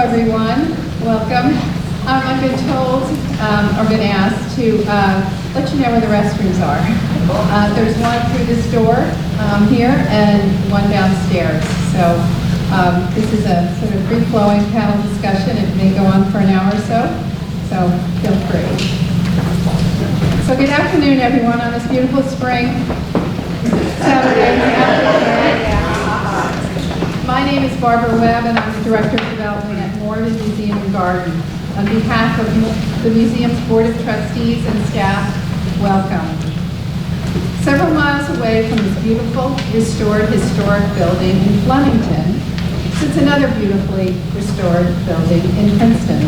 everyone. Welcome. I've been told, or been asked to let you know where the restrooms are. There's one through this door here and one downstairs. So this is a sort of free-flowing panel discussion. It may go on for an hour or so feel free. So good afternoon, everyone, on this beautiful spring Saturday afternoon. My name is Barbara Webb, and I'm the Director of Development at Morven Museum and Garden. On behalf of the museum's Board of Trustees and staff, welcome. Several miles away from this beautiful, restored historic building in Flemington sits another beautifully restored building in Princeton.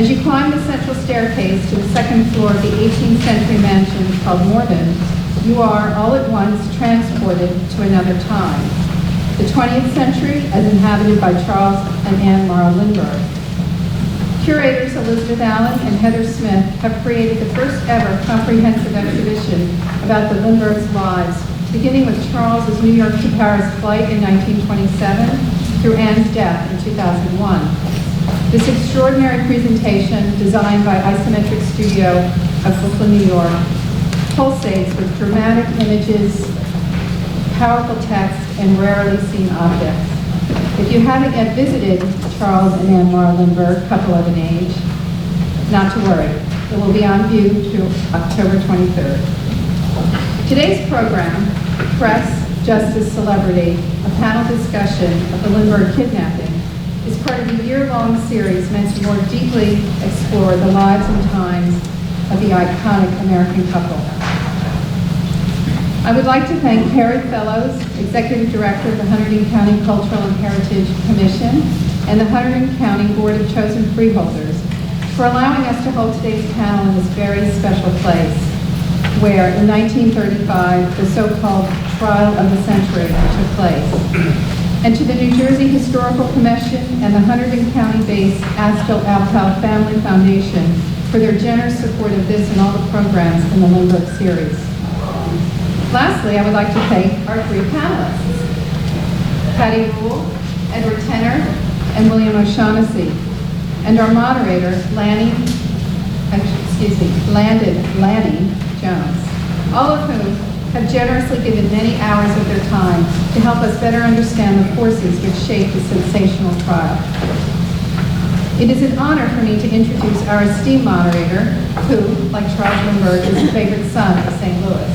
As you climb the central staircase to the second floor of the 18th century mansion called Morven, you are all at once transported to another time. The 20th century as inhabited by Charles and Anne Lindbergh. Curators Elizabeth Allen and Heather Smith have created the first ever comprehensive exhibition about the Lindberghs' lives, beginning with Charles's New York to Paris flight in 1927 through Anne's death in 2001. This extraordinary presentation, designed by Isometric Studio of Brooklyn, New York, pulsates with dramatic images, powerful text, and rarely seen objects. If you haven't yet visited Charles and Anne Lindbergh, couple of an age, not to worry. It will be on view through October 23rd. Today's program, Press, Justice, Celebrity, a panel discussion of the Lindbergh Kidnapping, is part of a year-long series meant to more deeply explore the lives and times of the iconic American couple. I would like to thank Harry Fellows, Executive Director of the Hunterdon County Cultural and Heritage Commission, and the Hunterdon County Board of Chosen Freeholders for allowing us to hold today's panel in this very special place, where in 1935, the so-called trial of the century took place. And to the New Jersey Historical Commission and the Hunterdon County-based Astill-Aptal Family Foundation for their generous support of this and all the programs in the Lindbergh series. Lastly, I would like to thank our three panelists, Patty Rhule, Edward Tenner, and William O'Shaughnessy, and our moderator, Landon Jones, all of whom have generously given many hours of their time to help us better understand the forces which shaped the sensational trial. It is an honor for me to introduce our esteemed moderator, who, like Charles Lindbergh, is the favorite son of St. Louis.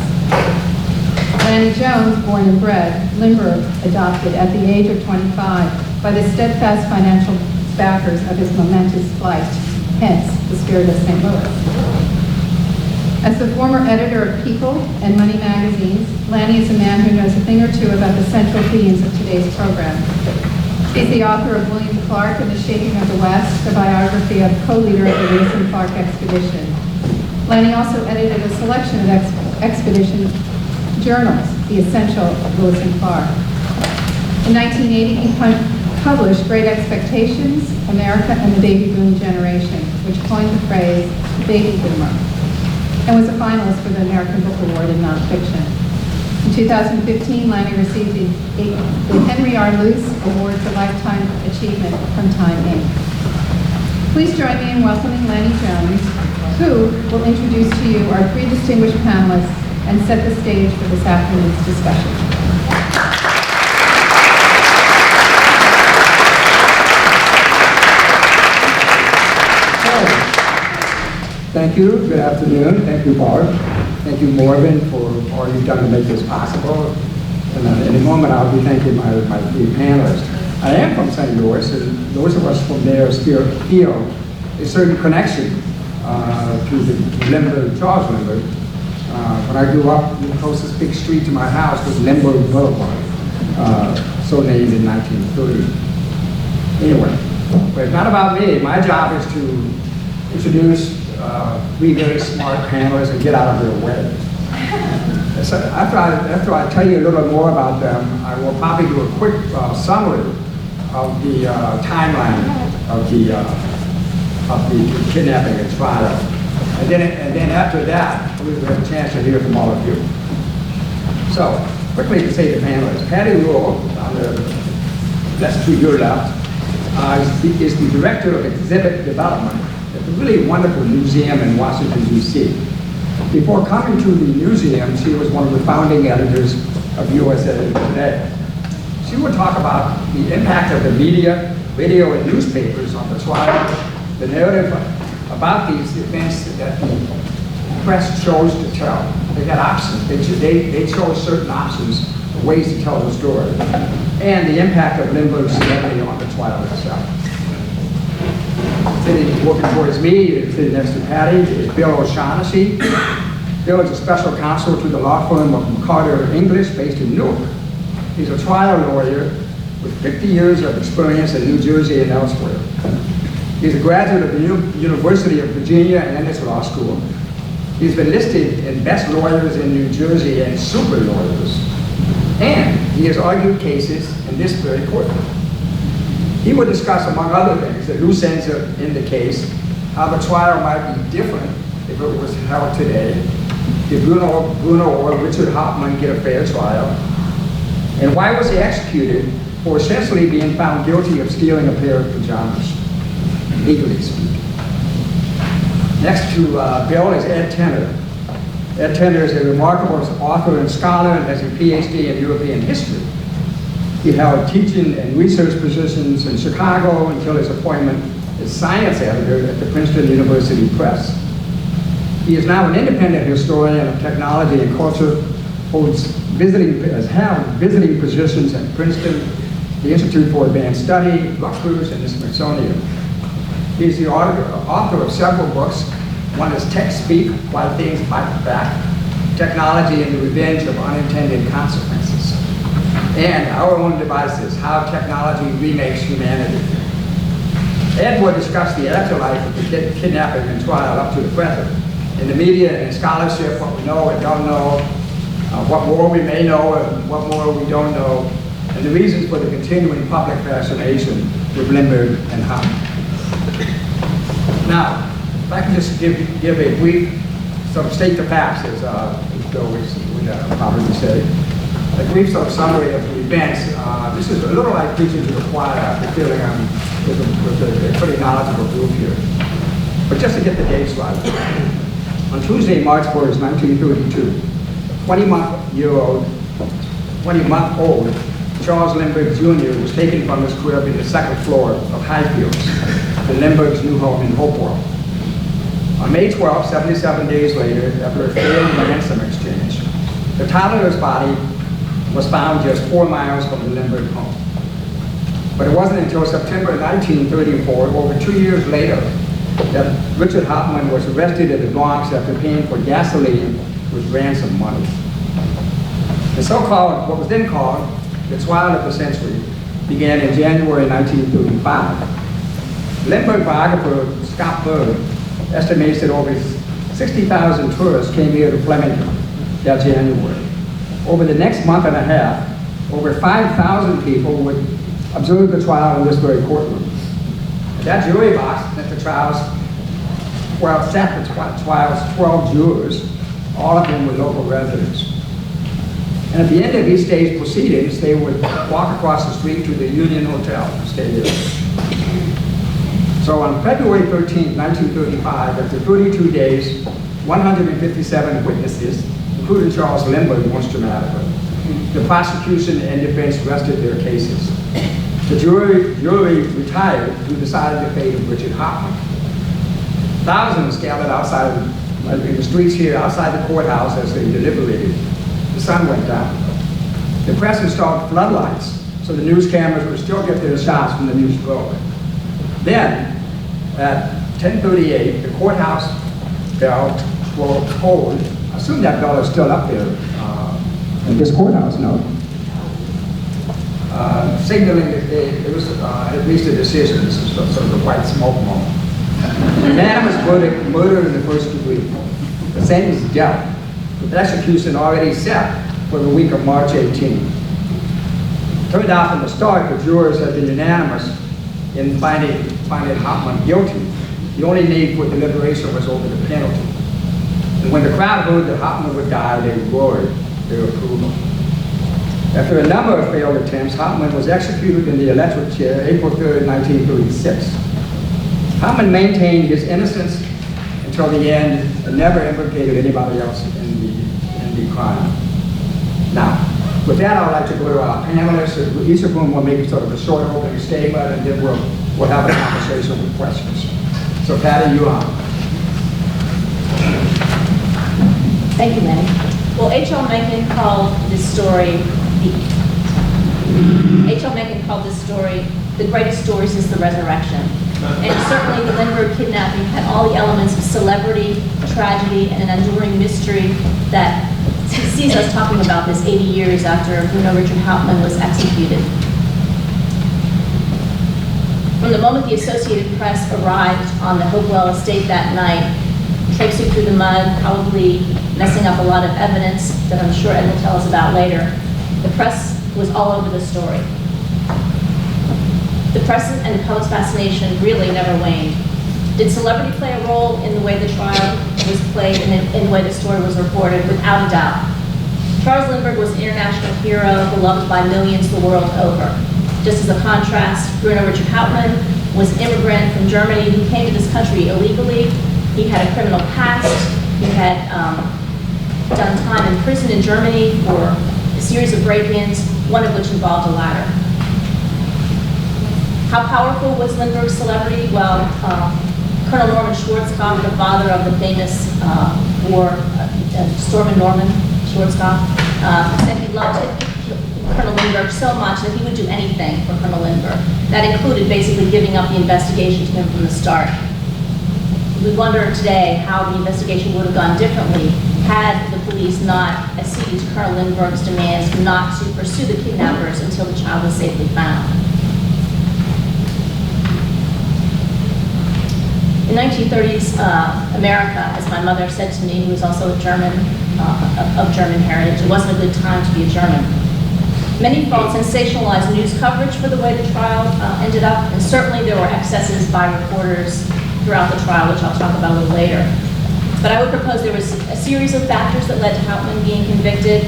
Landon Jones, born and bred, Lindbergh adopted at the age of 25 by the steadfast financial backers of his momentous flight, hence the spirit of St. Louis. As the former editor of People and Money magazines, Lanny is a man who knows a thing or two about the central themes of today's program. He's the author of William Clark and the Shaping of the West, the biography of co-leader of the Lewis and Clark expedition. Lanny also edited a selection of expedition journals, The Essential of Lewis and Clark. In 1980, he published Great Expectations, America and the Baby Boom Generation, which coined the phrase baby boomer, and was a finalist for the American Book Award in nonfiction. In 2015, Lanny received the Henry R. Luce Award for Lifetime Achievement from Time Inc. Please join me in welcoming Landon Jones, who will introduce to you our three distinguished panelists and set the stage for this afternoon's discussion. Thank you. Good afternoon. Thank you, Barb. Thank you, Morven, for all you've done to make this possible. And in a moment, I'll be thanking my three panelists. I am from St. Louis, and those of us from there still feel a certain connection to the Lindbergh, Charles Lindbergh. When I grew up, the closest big street to my house was Lindbergh Boulevard, so named in 1930. Anyway, but it's not about me. My job is to introduce three very smart panelists and get out of their way. So after I tell you a little more about them, I will probably do a quick summary of the timeline of the kidnapping and trial. And then after that, we will have a chance to hear from all of you. So, quickly to say the panelists. Patty Rhule, on the left to your left, is the director of exhibit development at the really wonderful Newseum in Washington, D.C. Before coming to the Newseum, she was one of the founding editors of USA Today. She would talk about the impact of the media, radio, and newspapers on the trial, the narrative about these events that the press chose to tell. They had options. They chose certain options, ways to tell the story, and the impact of Lindbergh's celebrity on the trial itself. Sitting working towards me, sitting next to Patty, is Bill O'Shaughnessy. Bill is a special counsel to the law firm of McCarter English, based in Newark. He's a trial lawyer with 50 years of experience in New Jersey and elsewhere. He's a graduate of the University of Virginia and its law school. He's been listed in best lawyers in New Jersey and super lawyers. And he has argued cases in this very courtroom. He will discuss, among other things, the loose ends in the case, how the trial might be different if it was held today, did Bruno or Richard Hauptmann get a fair trial, and why was he executed for essentially being found guilty of stealing a pair of pajamas, legally speaking. Next to Bill is Ed Tenner. Ed Tenner is a remarkable author and scholar and has a PhD in European history. He held teaching and research positions in Chicago until his appointment as science editor at the Princeton University Press. He is now an independent historian of technology and culture, has held visiting positions at Princeton, the Institute for Advanced Study, Rutgers, and the Smithsonian. He is the author of several books. One is Tech Speak, Why Things Fight Back, Technology and the Revenge of Unintended Consequences, and Our Own Devices, How Technology Remakes Humanity. Ed will discuss the afterlife of the kidnapping and trial up to the present, in the media and in scholarship, what we know and don't know, what more we may know and what more we don't know, and the reasons for the continuing public fascination with Lindbergh and Hauptmann. Now, if I can just give a brief, sort of state the facts, as Bill would probably say, a brief sort of summary of the events. This is a little like preaching to the choir. I have the feeling I'm with a pretty knowledgeable group here. But just to get the dates right. On Tuesday, March 1st, 1932, 20-month-old Charles Lindbergh Jr. was taken from his crib in the second floor of Highfields, the Lindbergh's new home in Hopewell. On May 12th, 77 days later, after a failed ransom exchange, the toddler's body was found just 4 miles from the Lindbergh home. But it wasn't until September 1934, over 2 years later, that Richard Hauptmann was arrested in the Bronx after paying for gasoline with ransom money. The so-called, what was then called, the trial of the century, began in January 1935. Lindbergh biographer Scott Berg estimates that over 60,000 tourists came here to Flemington that January. Over the next month and a half, over 5,000 people would observe the trial in this very courtroom. That jury box that the trials, well, sat the trial's 12 jurors, all of them were local residents. And at the end of each day's proceedings, they would walk across the street to the Union Hotel and stay there. So on February 13, 1935, after 32 days, 157 witnesses, including Charles Lindbergh most dramatically, the prosecution and defense rested their cases. The jury retired to decide the fate of Richard Hauptmann. Thousands gathered outside, in the streets here, outside the courthouse as they deliberated. The sun went down. The press installed floodlights so the news cameras would still get their shots when the news broke. Then, at 10:38, the courthouse bell tolled. I assume that bell is still up there in this courthouse, no? Signaling that it was at least a decision. This is sort of a white smoke moment. Unanimous verdict, murder in the first degree. The sentence is death, with execution already set for the week of March 18. Turned out from the start, the jurors had been unanimous in finding Hauptmann guilty. The only need for deliberation was over the penalty. And when the crowd heard that Hauptmann would die, they roared their approval. After a number of failed attempts, Hauptmann was executed in the electric chair April 3rd, 1936. Hauptmann maintained his innocence until the end and never implicated anybody else in the crime. Now, with that, I would like to go to our panelists, each of whom will make sort of a short opening statement, and then we'll have a conversation with questions. So, Patty, you're on. Thank you, Manny. Well, H.L. Mencken called this story the greatest story since the resurrection. And certainly the Lindbergh kidnapping had all the elements of celebrity, tragedy, and an enduring mystery that sees us talking about this 80 years after Bruno Richard Hauptmann was executed. From the moment the Associated Press arrived on the Hopewell estate that night, traipsing through the mud, probably messing up a lot of evidence that I'm sure Ed will tell us about later, the press was all over the story. The press and the public's fascination really never waned. Did celebrity play a role in the way the trial was played and in the way the story was reported? Without a doubt. Charles Lindbergh was an international hero beloved by millions the world over. Just as a contrast, Bruno Richard Hauptmann was an immigrant from Germany who came to this country illegally. He had a criminal past. He had done time in prison in Germany for a series of break-ins, one of which involved a ladder. How powerful was Lindbergh's celebrity? Well, Colonel Norman Schwarzkopf, the father of the famous Storm in Norman Schwarzkopf, said he loved Colonel Lindbergh so much that he would do anything for Colonel Lindbergh. That included basically giving up the investigation to him from the start. We wonder today how the investigation would have gone differently had the police not acceded to Colonel Lindbergh's demands not to pursue the kidnappers until the child was safely found. In 1930s America, as my mother said to me, who was also a German, of German heritage, it wasn't a good time to be a German. Many felt sensationalized news coverage for the way the trial ended up, and certainly there were excesses by reporters throughout the trial, which I'll talk about a little later. But I would propose there was a series of factors that led to Hauptmann being convicted.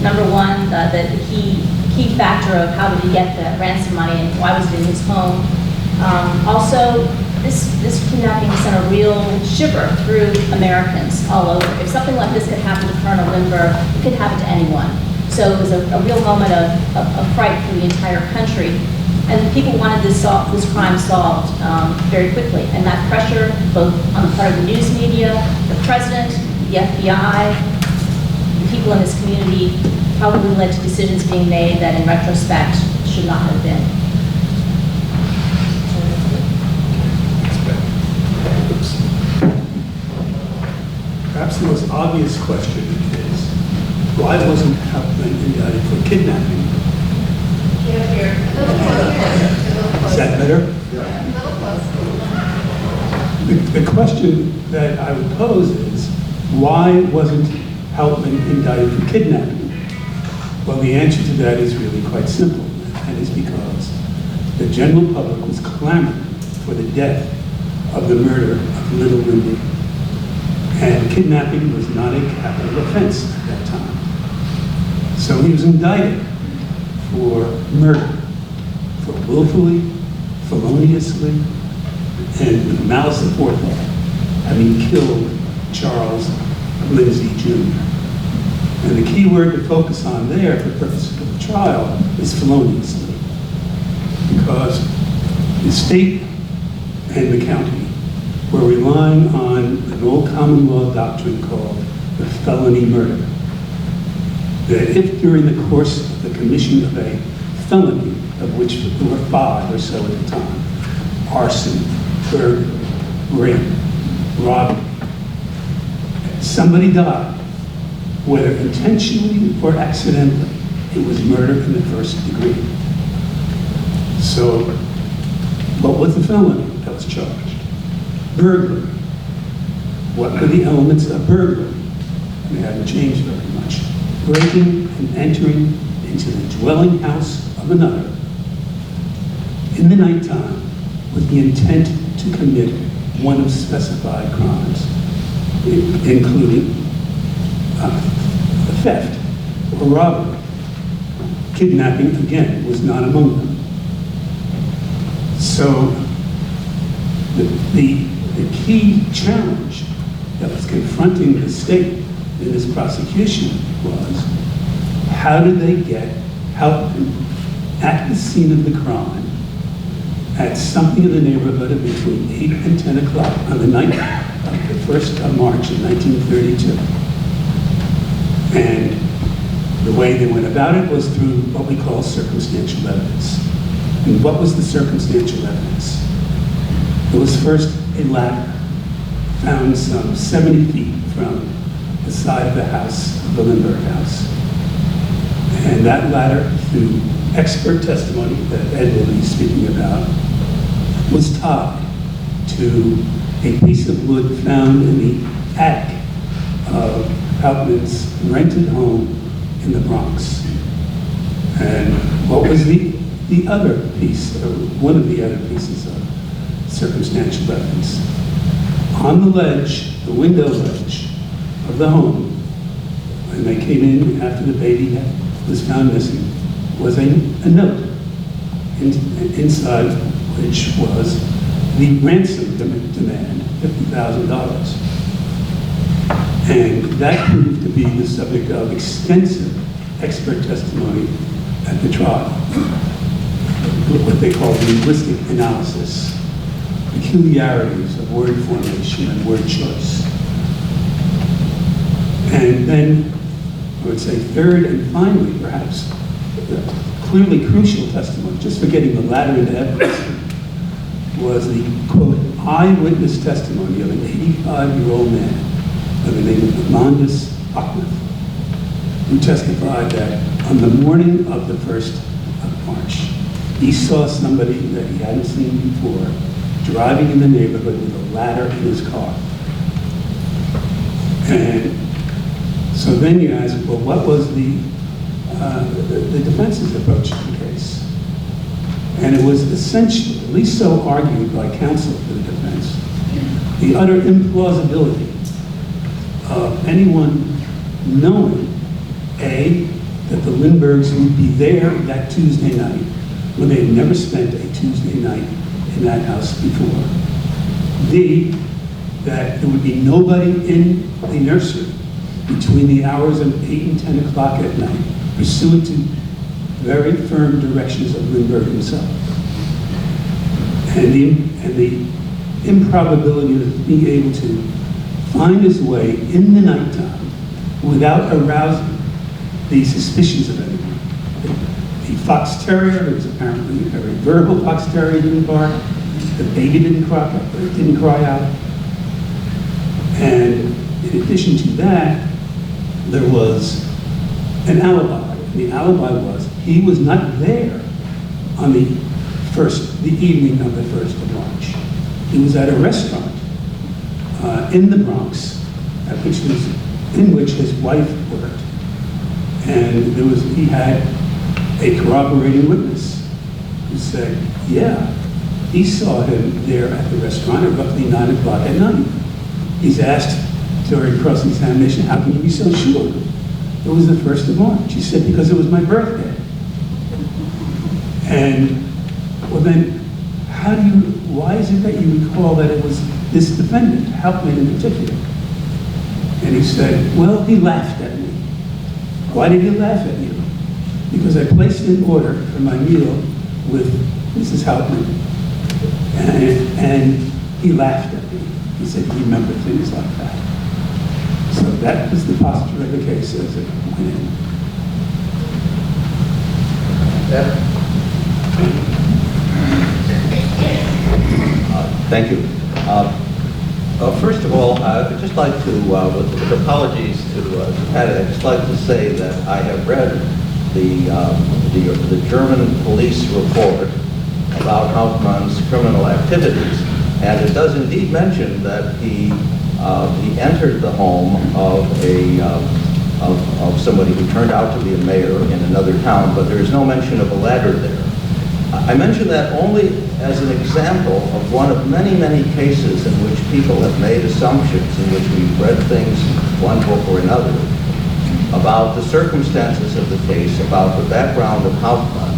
Number one, the key factor of how did he get the ransom money and why was it in his home. Also, this kidnapping sent a real shiver through Americans all over. If something like this could happen to Colonel Lindbergh, it could happen to anyone. So it was a real moment of fright for the entire country. And people wanted this crime solved very quickly. And that pressure, both on the part of the news media, the president, the FBI, the people in this community, probably led to decisions being made that in retrospect should not have been. Perhaps the most obvious question is, why wasn't Hauptmann indicted for kidnapping? Is that better? The question that I would pose is, why wasn't Hauptmann indicted for kidnapping? Well, the answer to that is really quite simple, and it's because the general public was clamoring for the death of the murder of little Lindy. And kidnapping was not a capital offense at that time. So he was indicted for murder, for willfully, feloniously, and with malice aforethought, having killed Charles Lindsay Jr. And the key word to focus on there for purposes of the trial is feloniously, because the state and the county were relying on an old common law doctrine called the felony murder. That if during the course of the commission of a felony, of which there were 5 or so at the time, arson, burglary, rape, robbery, somebody died, whether intentionally or accidentally, it was murder in the first degree. So, what was the felony that was charged? Burglary. What were the elements of burglary? They haven't changed very much. Breaking and entering into the dwelling house of another in the nighttime with the intent to commit one of specified crimes, including theft or robbery. kidnapping, again, was not among them. So the key challenge that was confronting the state in this prosecution was, how did they get Hauptmann at the scene of the crime at something in the neighborhood of between 8 and 10 o'clock on the night of the 1st of March of 1932. And the way they went about it was through what we call circumstantial evidence. And what was the circumstantial evidence? It was first a ladder found some 70 feet from the side of the house, the Lindbergh house. And that ladder, through expert testimony that Ed will be speaking about, was tied to a piece of wood found in the attic of Hauptmann's rented home in the Bronx. And what was the other piece, or one of the other pieces of circumstantial evidence? On the ledge, the window ledge of the home, when they came in after the baby was found missing, was a note inside which was the ransom demand, $50,000. And that proved to be the subject of extensive expert testimony at the trial, what they call linguistic analysis, peculiarities of word formation and word choice. And then, I would say third and finally, perhaps, clearly crucial testimony, just for getting the ladder into evidence, was the, quote, eyewitness testimony of an 85-year-old man by the name of Landon Jones, who testified that on the morning of the 1st of March, he saw somebody that he hadn't seen before driving in the neighborhood with a ladder in his car. And so then you ask, well, what was the defense's approach to the case? And it was essentially, at least so argued by counsel for the defense, the utter implausibility of anyone knowing, A, that the Lindberghs would be there that Tuesday night when they had never spent a Tuesday night in that house before. B, that there would be nobody in the nursery between the hours of 8 and 10 o'clock at night, pursuant to very firm directions of Lindbergh himself. And the improbability of being able to find his way in the nighttime without arousing the suspicions of anyone. The fox terrier, there was apparently a very verbal fox terrier, didn't bark. The baby didn't cry out. And in addition to that, there was an alibi. The alibi was he was not there on the evening of the 1st of March. He was at a restaurant in the Bronx, in which his wife worked. And he had a corroborating witness who said, yeah, he saw him there at the restaurant at roughly 9 o'clock at night. He's asked during cross-examination, how can you be so sure? It was the 1st of March. He said, because it was my birthday. And, well then, why is it that you recall that it was this defendant, Hauptmann in particular? And he said, well, he laughed at me. Why did he laugh at you? Because I placed an order for my meal with Mrs. Hauptmann, and he laughed at me. He said he remembered things like that. So that was the posture of the case as it went in. Thank you. First of all, I'd just like to, with apologies to Patty, I'd just like to say that I have read the German police report about Hauptmann's criminal activities, and it does indeed mention that he entered the home of somebody who turned out to be a mayor in another town, but there is no mention of a ladder there. I mention that only as an example of one of many, many cases in which people have made assumptions, in which we've read things in one book or another, about the circumstances of the case, about the background of Hauptmann.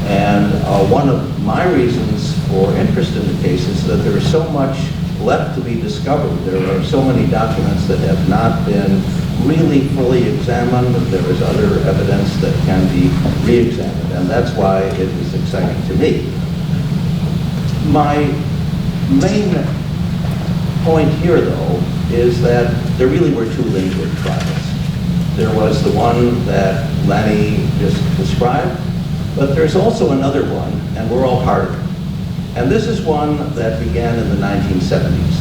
And one of my reasons for interest in the case is that there is so much left to be discovered. There are so many documents that have not been really fully examined. There is other evidence that can be re-examined, and that's why it is exciting to me. My main point here, though, is that there really were two Lindbergh trials. There was the one that Lenny just described, but there's also another one, and we're all part of it. And this is one that began in the 1970s.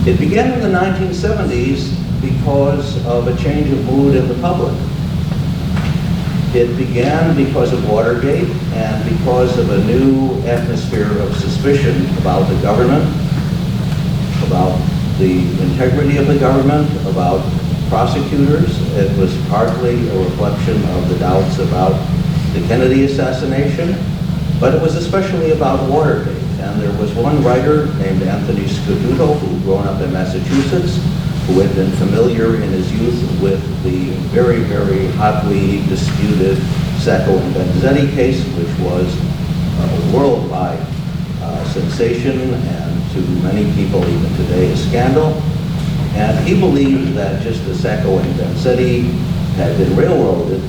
It began in the 1970s because of a change of mood in the public. It began because of Watergate and because of a new atmosphere of suspicion about the government, about the integrity of the government, about prosecutors. It was partly a reflection of the doubts about the Kennedy assassination, but it was especially about Watergate. And there was one writer named Anthony Scaduto who had grown up in Massachusetts, who had been familiar in his youth with the very, very hotly disputed Sacco and Vanzetti case, which was a worldwide sensation and to many people even today a scandal. And he believed that just as Sacco and Vanzetti had been railroaded,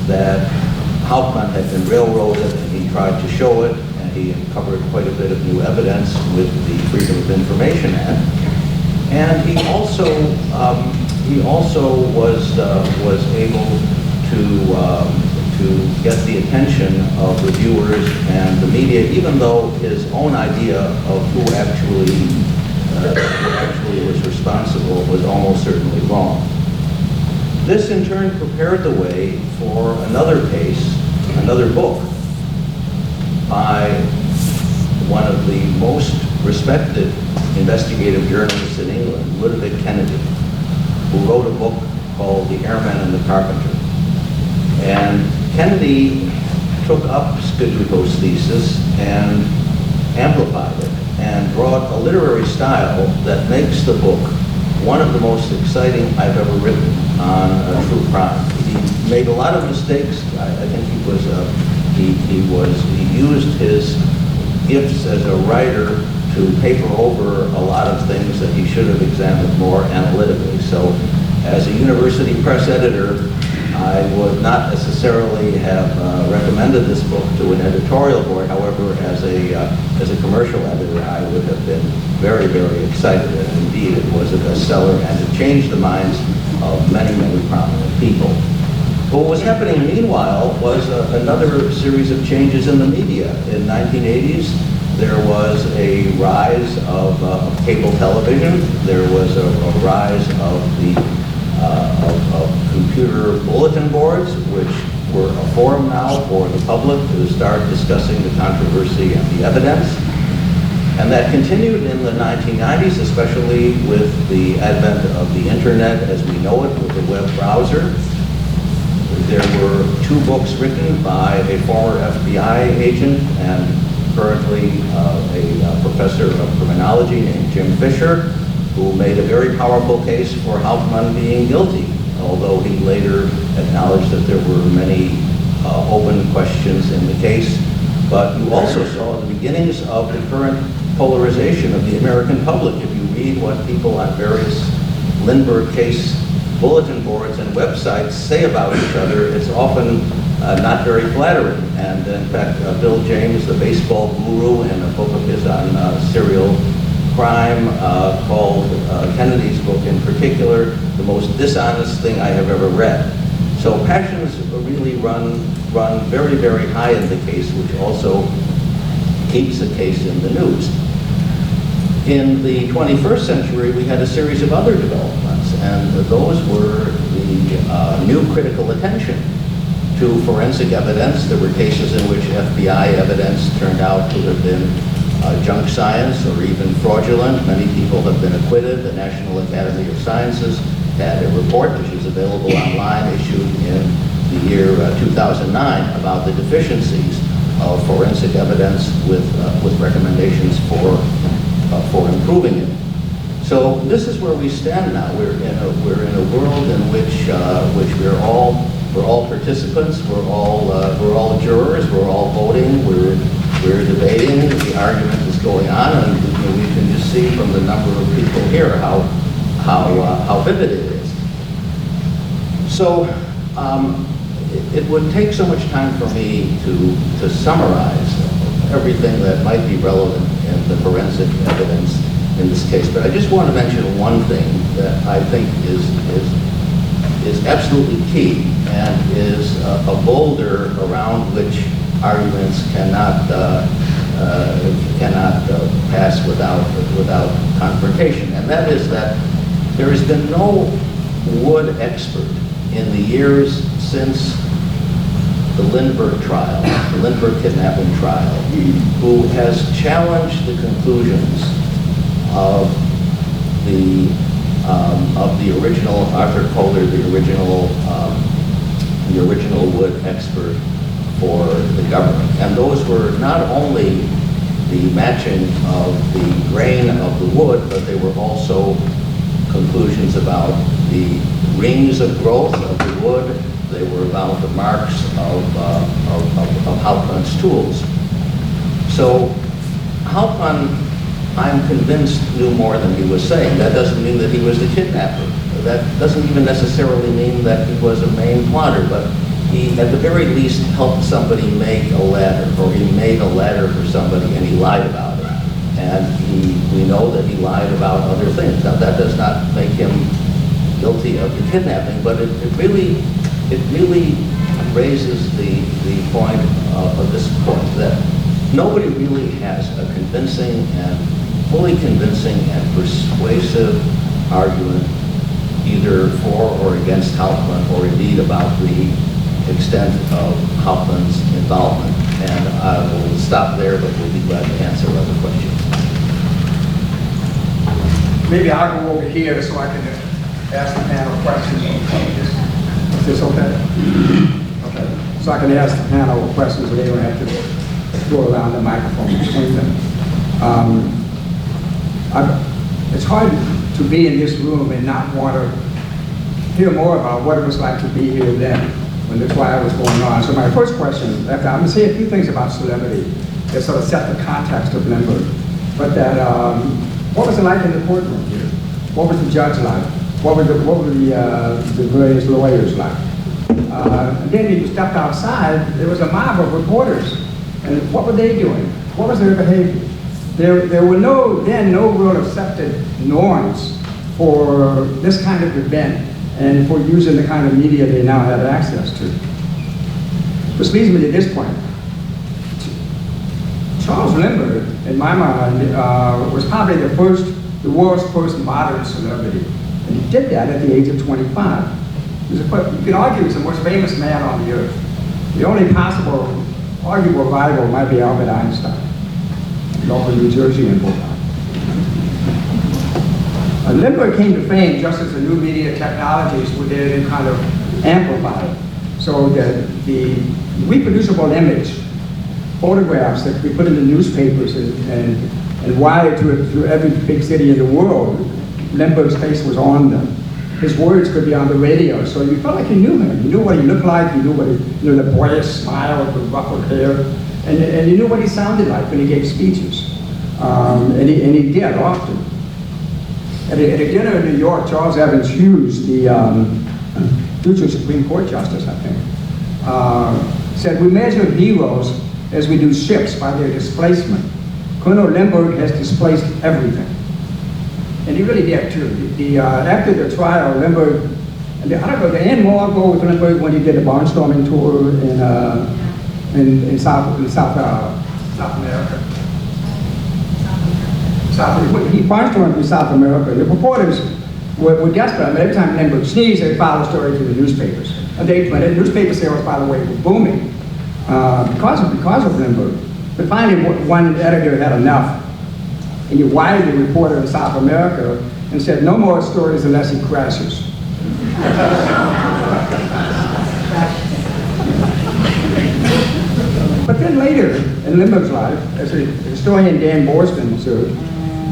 that Hauptmann had been railroaded, and he tried to show it, and he uncovered quite a bit of new evidence with the Freedom of Information Act. And he also was able to get the attention of reviewers and the media, even though his own idea of who actually was responsible was almost certainly wrong. This in turn prepared the way for another case, another book, by one of the most respected investigative journalists in England, Lindbergh Kennedy, who wrote a book called The Airman and the Carpenter. And Kennedy took up Scaduto's thesis and amplified it and brought a literary style that makes the book one of the most exciting I've ever written on true crime. He made a lot of mistakes. I think he used his gifts as a writer to paper over a lot of things that he should have examined more analytically. So as a university press editor, I would not necessarily have recommended this book to an editorial board. However, as a commercial editor, I would have been very, very excited. And indeed, it was a bestseller, and it changed the minds of many, many prominent people. But what was happening meanwhile was another series of changes in the media. In the 1980s, there was a rise of cable television. There was a rise of the computer bulletin boards, which were a forum now for the public to start discussing the controversy and the evidence. And that continued in the 1990s, especially with the advent of the internet as we know it, with the web browser. There were two books written by a former FBI agent and currently a professor of criminology named Jim Fisher, who made a very powerful case for Hauptmann being guilty, although he later acknowledged that there were many open questions in the case. But you also saw the beginnings of the current polarization of the American public. If you read what people on various Lindbergh case bulletin boards and websites say about each other, it's often not very flattering. And in fact, Bill James, the baseball guru, in a book of his on serial crime called Kennedy's book in particular, the most dishonest thing I have ever read. So passions really run very, very high in the case, which also keeps the case in the news. In the 21st century, we had a series of other developments, and those were the new critical attention to forensic evidence. There were cases in which FBI evidence turned out to have been junk science or even fraudulent. Many people have been acquitted. The National Academy of Sciences had a report, which is available online, issued in the year 2009, about the deficiencies of forensic evidence with recommendations for improving it. So this is where we stand now. We're in a world in which we're all participants. We're all jurors. We're all voting. We're debating. The argument is going on, and we can just see from the number of people here how vivid it is. So it would take so much time for me to summarize everything that might be relevant in the forensic evidence in this case, but I just want to mention one thing that I think is absolutely key and is a boulder around which arguments cannot pass without confrontation, and that is that there has been no wood expert in the years since the Lindbergh trial, the Lindbergh Kidnapping trial, who has challenged the conclusions of the original Arthur Kohler, the original wood expert for the government. And those were not only the matching of the grain of the wood, but they were also conclusions about the rings of growth of the wood. They were about the marks of Hauptmann's tools. So Hauptmann, I'm convinced, knew more than he was saying. That doesn't mean that he was the kidnapper. That doesn't even necessarily mean that he was a main plotter, but he, at the very least, helped somebody make a ladder, or he made a ladder for somebody and he lied about it. And we know that he lied about other things. Now, that does not make him guilty of the kidnapping, but it really raises the point of this point that nobody really has a fully convincing and persuasive argument either for or against Hauptmann, or indeed about the extent of Hauptmann's involvement. And I will stop there, but we'll be glad to answer other questions. Maybe I'll go over here so I can ask the panel questions. Is this okay? Okay. So I can ask the panel questions and they don't have to go around the microphone between them. It's hard to be in this room and not want to hear more about what it was like to be here then, when the trial was going on. So my first question, I'm going to say a few things about celebrity that sort of set the context of Lindbergh. But that, what was it like in the courtroom here? What was the judge like? What were the various lawyers like? And then when you stepped outside, there was a mob of reporters. And what were they doing? What was their behavior? There were no real accepted norms for this kind of event and for using the kind of media they now have access to. Which leads me to this point. Charles Lindbergh, in my mind, was probably the world's first modern celebrity. And he did that at the age of 25. You could argue he's the most famous man on the earth. The only arguable rival might be Albert Einstein, Northern New Jersey and Bullheim. Lindbergh came to fame just as the new media technologies were there to kind of amplify it. So that the reproducible image, photographs that could be put in the newspapers and wired to every big city in the world, Lindbergh's face was on them. His words could be on the radio, so you felt like you knew him. You knew what he looked like, you knew the boyish smile with the ruffled hair, and you knew what he sounded like when he gave speeches. And he did often. At a dinner in New York, Charles Evans Hughes, the future Supreme Court Justice, I think, said, "We measure heroes as we do ships by their displacement. Colonel Lindbergh has displaced everything." And he really did too. After the trial, Lindbergh, I don't know, did Ann Moore go with Lindbergh when he did the barnstorming tour in South America? He barnstormed in South America. The reporters were desperate. Every time Lindbergh sneezed, they filed a story to the newspapers. And the newspaper sales, by the way, were booming because of Lindbergh. But finally, one editor had enough. And he wired the reporter in South America and said, "No more stories unless he crashes." But then later in Lindbergh's life, as historian Dan Borston observed,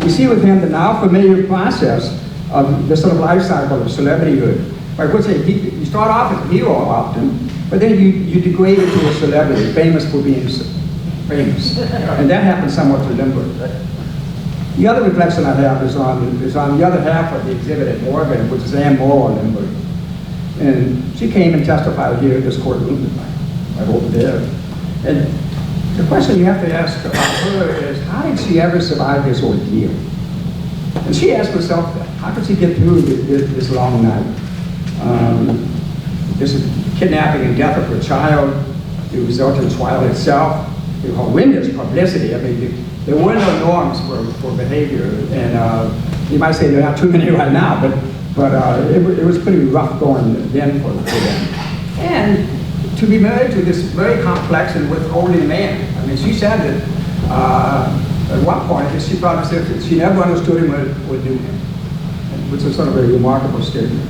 we see with him the now familiar process of the sort of life cycle of celebrityhood. By which you start off as a hero often, but then you degrade into a celebrity, famous for being famous. And that happens somewhat to Lindbergh. The other reflection I have is on the other half of the exhibit at Morven, which is Ann Moore Lindbergh. And she came and testified here at this courtroom, right over there. And the question you have to ask about her is, how did she ever survive this ordeal? And she asked herself that. How could she get through this long night? This kidnapping and death of her child, the resultant trial itself, the horrendous publicity. I mean, there were no norms for behavior, and you might say there are not too many right now, but it was pretty rough going then for them. And to be married to this very complex and withholding man. I mean, she said that at one point that she probably said that she never understood him or knew him, which is sort of a remarkable statement.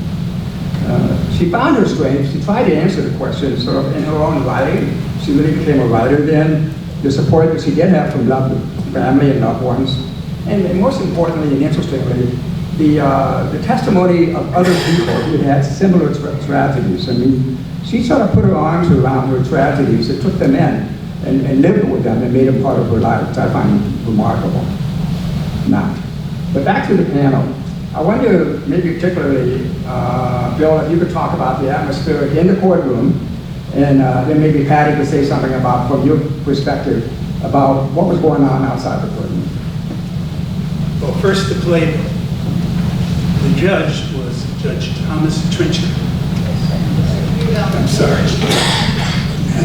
She found her strength. She tried to answer the question sort of in her own writing. She really became a writer then. The support that she did have from family and loved ones, and most importantly and interestingly, the testimony of other people who had similar tragedies. I mean, she sort of put her arms around her tragedies and took them in and lived with them and made them part of her life, which I find remarkable. Now, but back to the panel. I wonder, maybe particularly, Bill, if you could talk about the atmosphere in the courtroom, and then maybe Patty could say something about, from your perspective, about what was going on outside the courtroom. Well, first to play, the judge was Judge Thomas Trenchard. I'm sorry.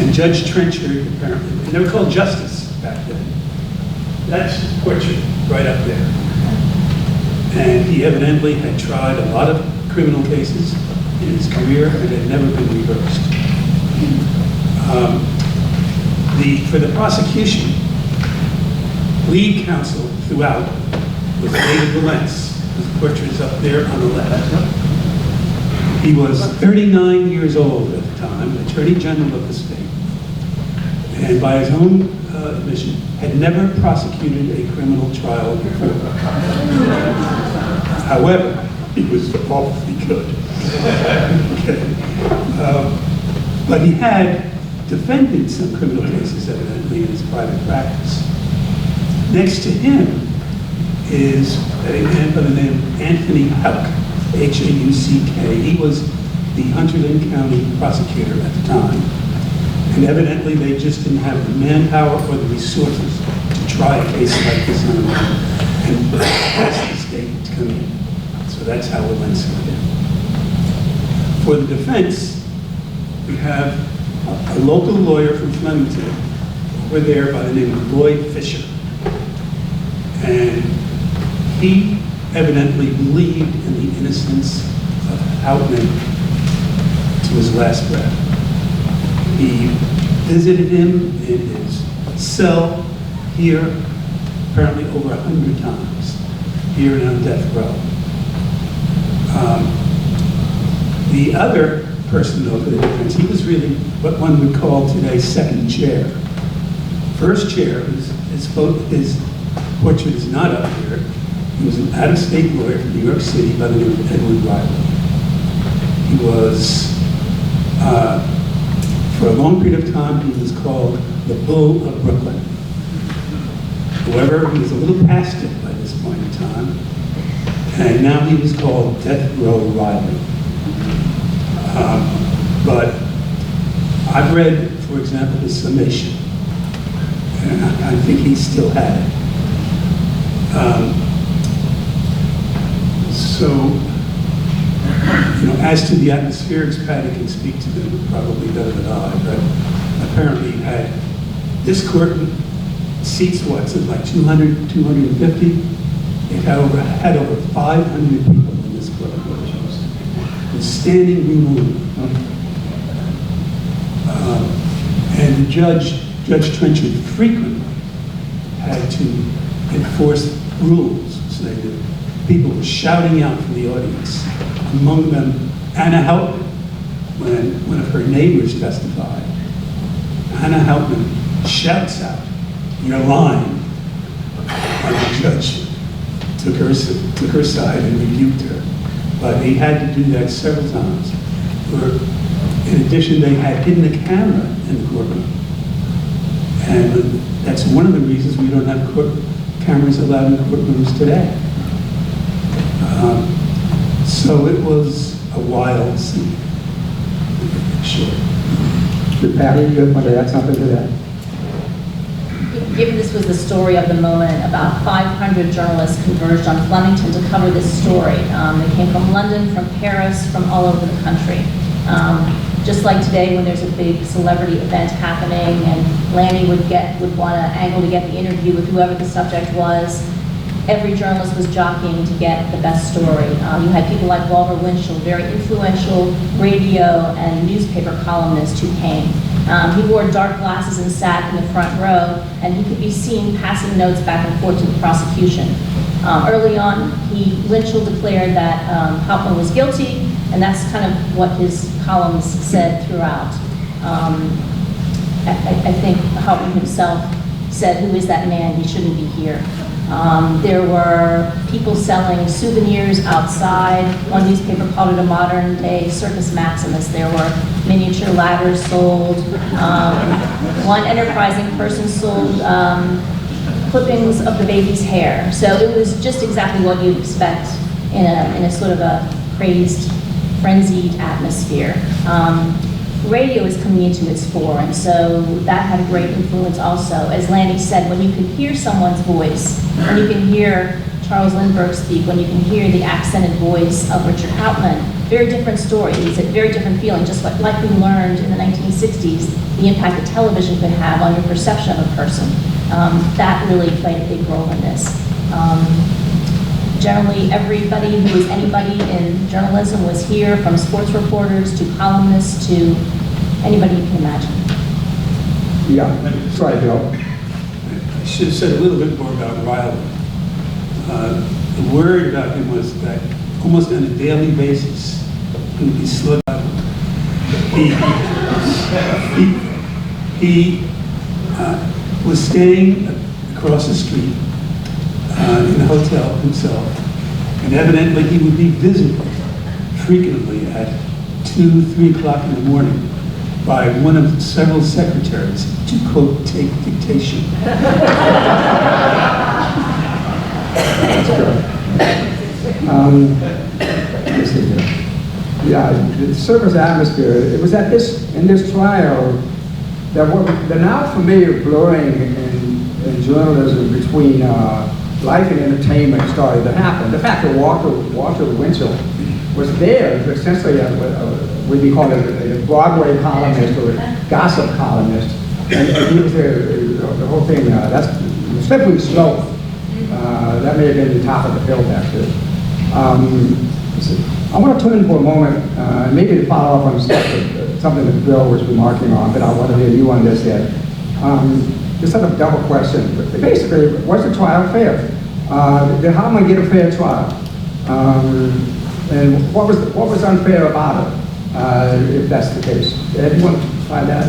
And Judge Trenchard, apparently, they were called Justice back then. That's his portrait right up there. And he evidently had tried a lot of criminal cases in his career and had never been reversed. For the prosecution, lead counsel throughout was David Valence, whose portrait is up there on the left. He was 39 years old at the time, Attorney General of the state, and by his own admission, had never prosecuted a criminal trial before. However, he was awfully good. Okay. But he had defended some criminal cases, evidently, in his private practice. Next to him is a man by the name of Anthony Houck, H-A-U-C-K. He was the Hunterdon County prosecutor at the time. And evidently, they just didn't have the manpower or the resources to try a case like this on their own and ask the state to come in. So that's how it went down. For the defense, we have a local lawyer from Flemington over there by the name of Lloyd Fisher. And he evidently believed in the innocence of Houtman to his last breath. He visited him in his cell here, apparently over 100 times, here and on death row. The other person, though, for the defense, he was really what one would call today second chair. First chair, his portrait is not up here. He was an out-of-state lawyer from New York City by the name of Edward Rhule. He was, for a long period of time, he was called the Bull of Brooklyn. However, he was a little past it by this point in time, and now he was called Death Row Riley. But I've read, for example, the summation, and I think he still had it. So, as to the atmospherics, Patty can speak to them probably better than I, but apparently this court seats like 200, 250. It had over 500 people in this court. It was standing room only. And the Judge Trenchard frequently had to enforce rules, saying that people were shouting out from the audience. Among them, Anna Houtman, when one of her neighbors testified. Anna Houtman shouts out, "You're lying," on the judge. took her side and rebuked her. But he had to do that several times. In addition, they had hidden a camera in the courtroom. And that's one of the reasons we don't have cameras allowed in courtrooms today. So it was a wild scene. Sure. Patty, you want to add something to that? Given this was the story of the moment, about 500 journalists converged on Flemington to cover this story. They came from London, from Paris, from all over the country. Just like today when there's a big celebrity event happening and Lanny would want an angle to get the interview with whoever the subject was, every journalist was jockeying to get the best story. You had people like Walter Winchell, very influential radio and newspaper columnist who came. He wore dark glasses and sat in the front row, and he could be seen passing notes back and forth to the prosecution. Early on, Winchell declared that Hauptmann was guilty, and that's kind of what his columns said throughout. I think Hauptmann himself said, "Who is that man? He shouldn't be here." There were people selling souvenirs outside. One newspaper called it a modern-day Circus Maximus. There were miniature ladders sold. One enterprising person sold clippings of the baby's hair. So it was just exactly what you'd expect in a sort of a crazed, frenzied atmosphere. Radio is coming into its fore, and so that had a great influence also. As Lanny said, when you can hear someone's voice, when you can hear Charles Lindbergh speak, when you can hear the accented voice of Richard Hauptmann, very different story. It's a very different feeling, just like we learned in the 1960s, the impact that television could have on your perception of a person. That really played a big role in this. Generally, everybody who was anybody in journalism was here, from sports reporters to columnists to anybody you can imagine. Yeah, that's right, Bill. I should have said a little bit more about Rhule. The word about him was that almost on a daily basis, he would be slid out. He was staying across the street in the hotel himself, and evidently he would be visited frequently at 2, 3 o'clock in the morning by one of several secretaries to, quote, take dictation. That's good. Let's see here. Yeah, the service atmosphere, it was in this trial, there were the now familiar blurring in journalism between life and entertainment started to happen. The fact that Walter Winchell was there, essentially what we call a Broadway columnist or a gossip columnist, and he was there, the whole thing, that's slippery slope. That may have been the top of the hill back there. I want to turn for a moment, maybe to follow up on something that Bill was remarking on, but I want to hear you on this yet. Just sort of double question. But basically, was the trial fair? Did Hauptmann get a fair trial? And what was unfair about it, if that's the case? Anyone find that?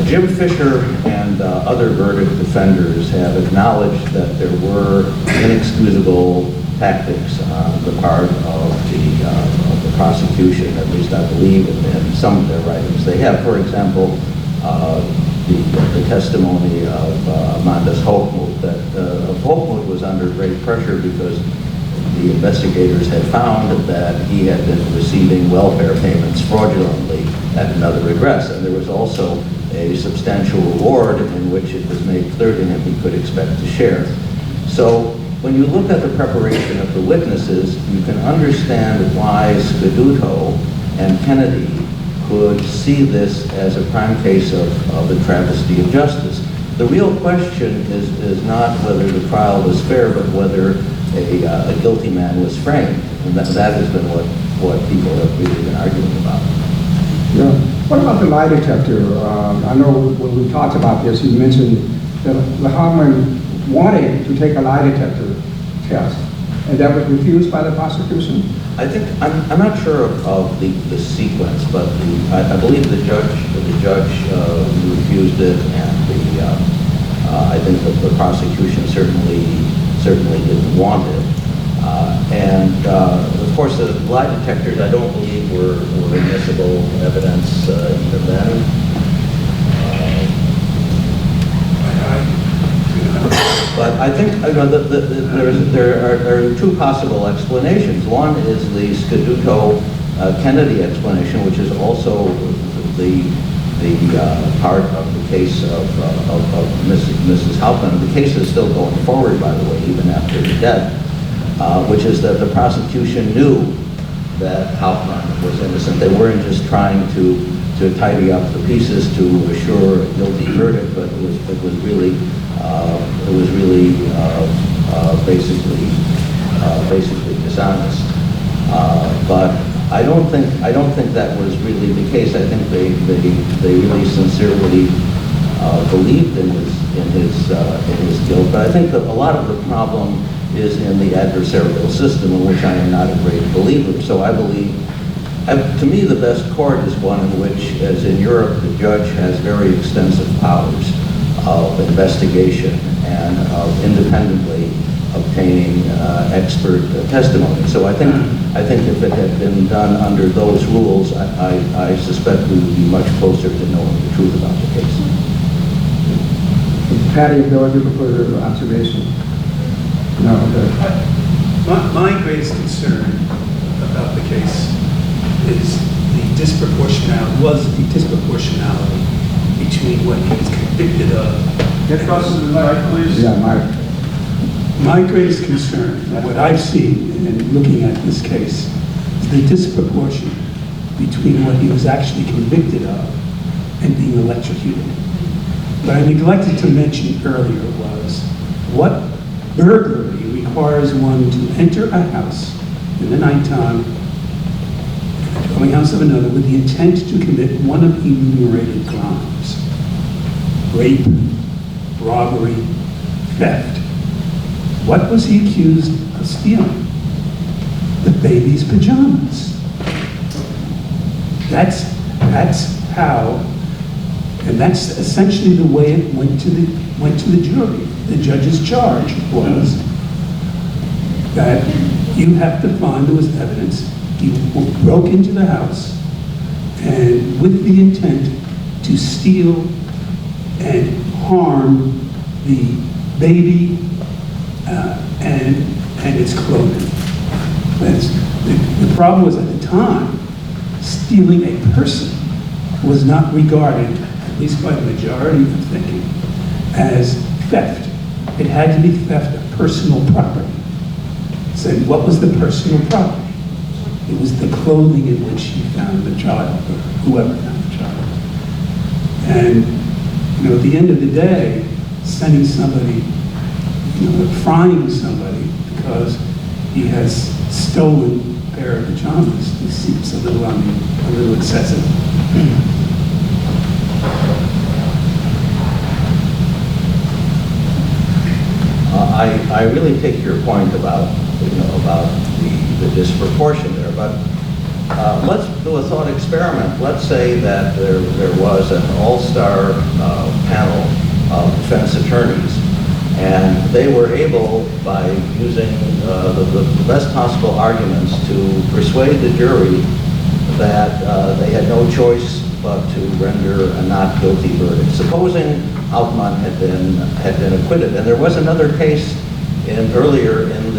Jim Fisher and other verdict defenders have acknowledged that there were inexcusable tactics on the part of the prosecution, at least I believe in some of their writings. They have, for example, the testimony of Amandus Hochmuth, that Hochmuth was under great pressure because the investigators had found that he had been receiving welfare payments fraudulently at another address, and there was also a substantial reward in which it was made clear to him he could expect to share. So when you look at the preparation of the witnesses, you can understand why Scaduto and Kennedy could see this as a prime case of a travesty of justice. The real question is not whether the trial was fair, but whether a guilty man was framed. And that has been what people have really been arguing about. Yeah. What about the lie detector? I know when we talked about this, you mentioned that Hauptmann wanted to take a lie detector test. And that was refused by the prosecution? I think, I'm not sure of the sequence, but I believe the judge refused it, and I think that the prosecution certainly didn't want it. Of course, the lie detectors, I don't believe were admissible evidence even then. But I think there are two possible explanations. One is the Scaduto-Kennedy explanation, which is also the part of the case of Mrs. Hauptmann. The case is still going forward, by the way, even after the death, which is that the prosecution knew that Hauptmann was innocent. They weren't just trying to tidy up the pieces to assure a guilty verdict, but it was really basically dishonest. But I don't think that was really the case. I think they really sincerely believed in his guilt. But I think that a lot of the problem is in the adversarial system, in which I am not a great believer. So I believe, to me, the best court is one in which, as in Europe, the judge has very extensive powers of investigation and of independently obtaining expert testimony. So I think if it had been done under those rules, I suspect we would be much closer to knowing the truth about the case. Patty, if there was a further observation. No, okay. My greatest concern about the case is the disproportionality between what he was convicted of. Get close to the mic, please. Yeah, Mike. My greatest concern, what I've seen in looking at this case, is the disproportion between what he was actually convicted of and being electrocuted. What I neglected to mention earlier was what burglary requires one to enter a house in the nighttime, the dwelling house of another, with the intent to commit one of enumerated crimes: rape, robbery, theft. What was he accused of stealing? The baby's pajamas. That's how, and that's essentially the way it went to the jury. The judge's charge was that you have to find there was evidence he broke into the house and with the intent to steal and harm the baby and its clothing. The problem was, at the time, stealing a person was not regarded, at least by the majority of thinking, as theft. It had to be theft of personal property. So what was the personal property? It was the clothing in which he found the child, or whoever found the child. And at the end of the day, sending somebody, frying somebody because he has stolen a pair of pajamas, it seems a little excessive. I really take your point about the disproportion there, but let's do a thought experiment. Let's say that there was an all-star panel of defense attorneys, and they were able, by using the best possible arguments, to persuade the jury that they had no choice but to render a not guilty verdict. Supposing Hauptmann had been acquitted, and there was another case earlier in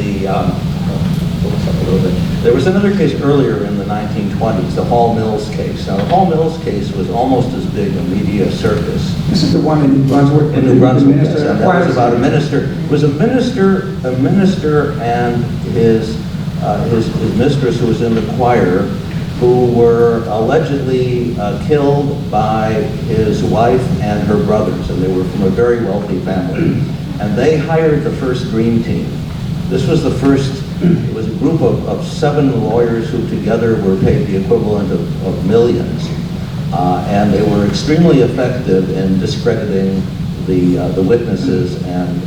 the 1920s, the Hall Mills case. Now, the Hall Mills case was almost as big a media circus. This is the one in New Brunswick. In New Brunswick, yes, and that was about a minister. It was a minister and his mistress, who was in the choir, who were allegedly killed by his wife and her brothers, and they were from a very wealthy family. And they hired the first dream team. This was the first, it was a group of 7 lawyers who together were paid the equivalent of millions. And they were extremely effective in discrediting the witnesses and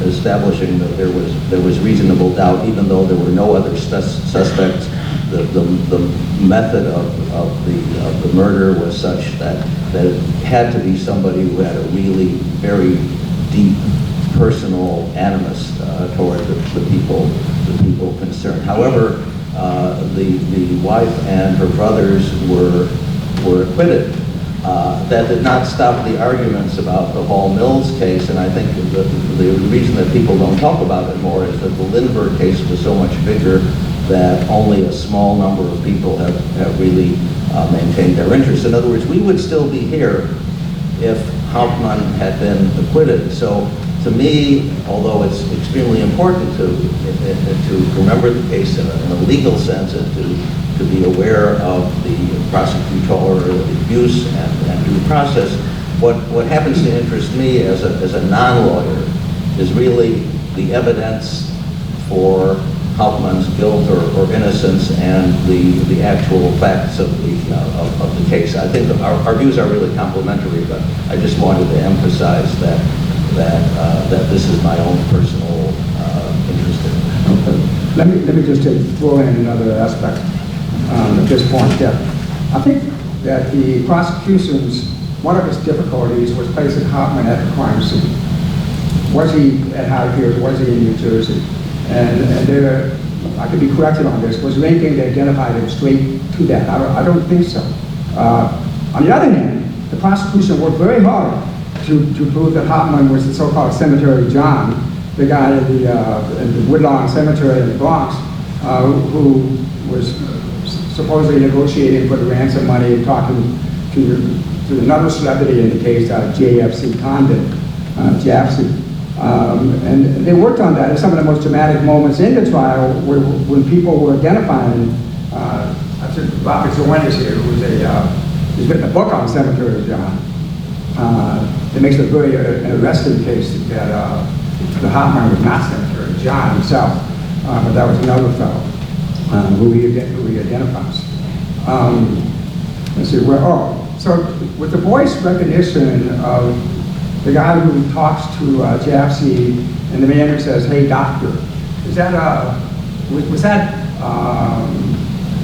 establishing that there was reasonable doubt, even though there were no other suspects. The method of the murder was such that it had to be somebody who had a really very deep personal animus toward the people concerned. However, the wife and her brothers were acquitted. That did not stop the arguments about the Hall Mills case, and I think the reason that people don't talk about it more is that the Lindbergh case was so much bigger that only a small number of people have really maintained their interest. In other words, we would still be here if Hauptmann had been acquitted. So to me, although it's extremely important to remember the case in a legal sense and to be aware of the prosecutorial abuse and due process, what happens to interest me as a non-lawyer is really the evidence for Hauptmann's guilt or innocence and the actual facts of the case. I think our views are really complementary, but I just wanted to emphasize that this is my own personal interest in it. Okay. Let me just throw in another aspect at this point. Yeah. I think that the prosecution's, one of its difficulties was placing Hauptmann at the crime scene. Was he at Howard Piers? Was he in New Jersey? And there, I could be corrected on this, was there anything that identified him straight to that? I don't think so. On the other hand, the prosecution worked very hard to prove that Hauptmann was the so-called Cemetery John, the guy in the Woodlawn Cemetery in the Bronx, who was supposedly negotiating for the ransom money and talking to another celebrity in the case, JFC Condon, Jafsey. And they worked on that. And some of the most dramatic moments in the trial were when people were identifying, I think Robert Zowen is here, who's written a book on Cemetery John. It makes it very an arresting case that the Hauptmann was not Cemetery John himself, but that was another fellow who he identifies. Let's see, so with the voice recognition of the guy who talks to Jafsey and the man who says, "Hey, doctor," is that was that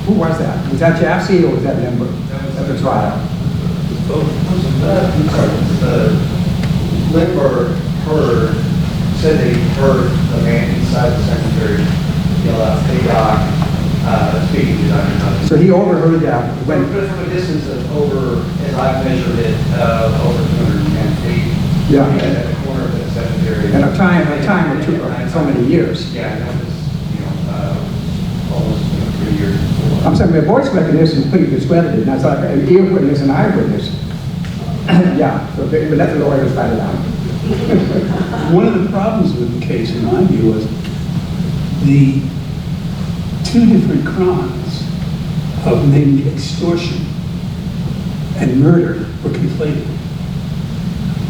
who was that? Was that Jafsey or was that Lindbergh at the trial? Lindbergh said that he heard the man inside the cemetery yell out, "Hey, doc," speaking to Dr. Jones. So he overheard that when, from a distance of over, as I've measured it, over 210 feet. yeah, At the corner of the cemetery. and a time it took so many years. Yeah, that was, almost 3 years before. I'm saying the voice recognition is pretty discredited, and that's like an ear witness and eyewitness. Yeah, so they let the lawyers fight it out. One of the problems with the case, in my view, was the two different crimes of namely extortion and murder were conflated.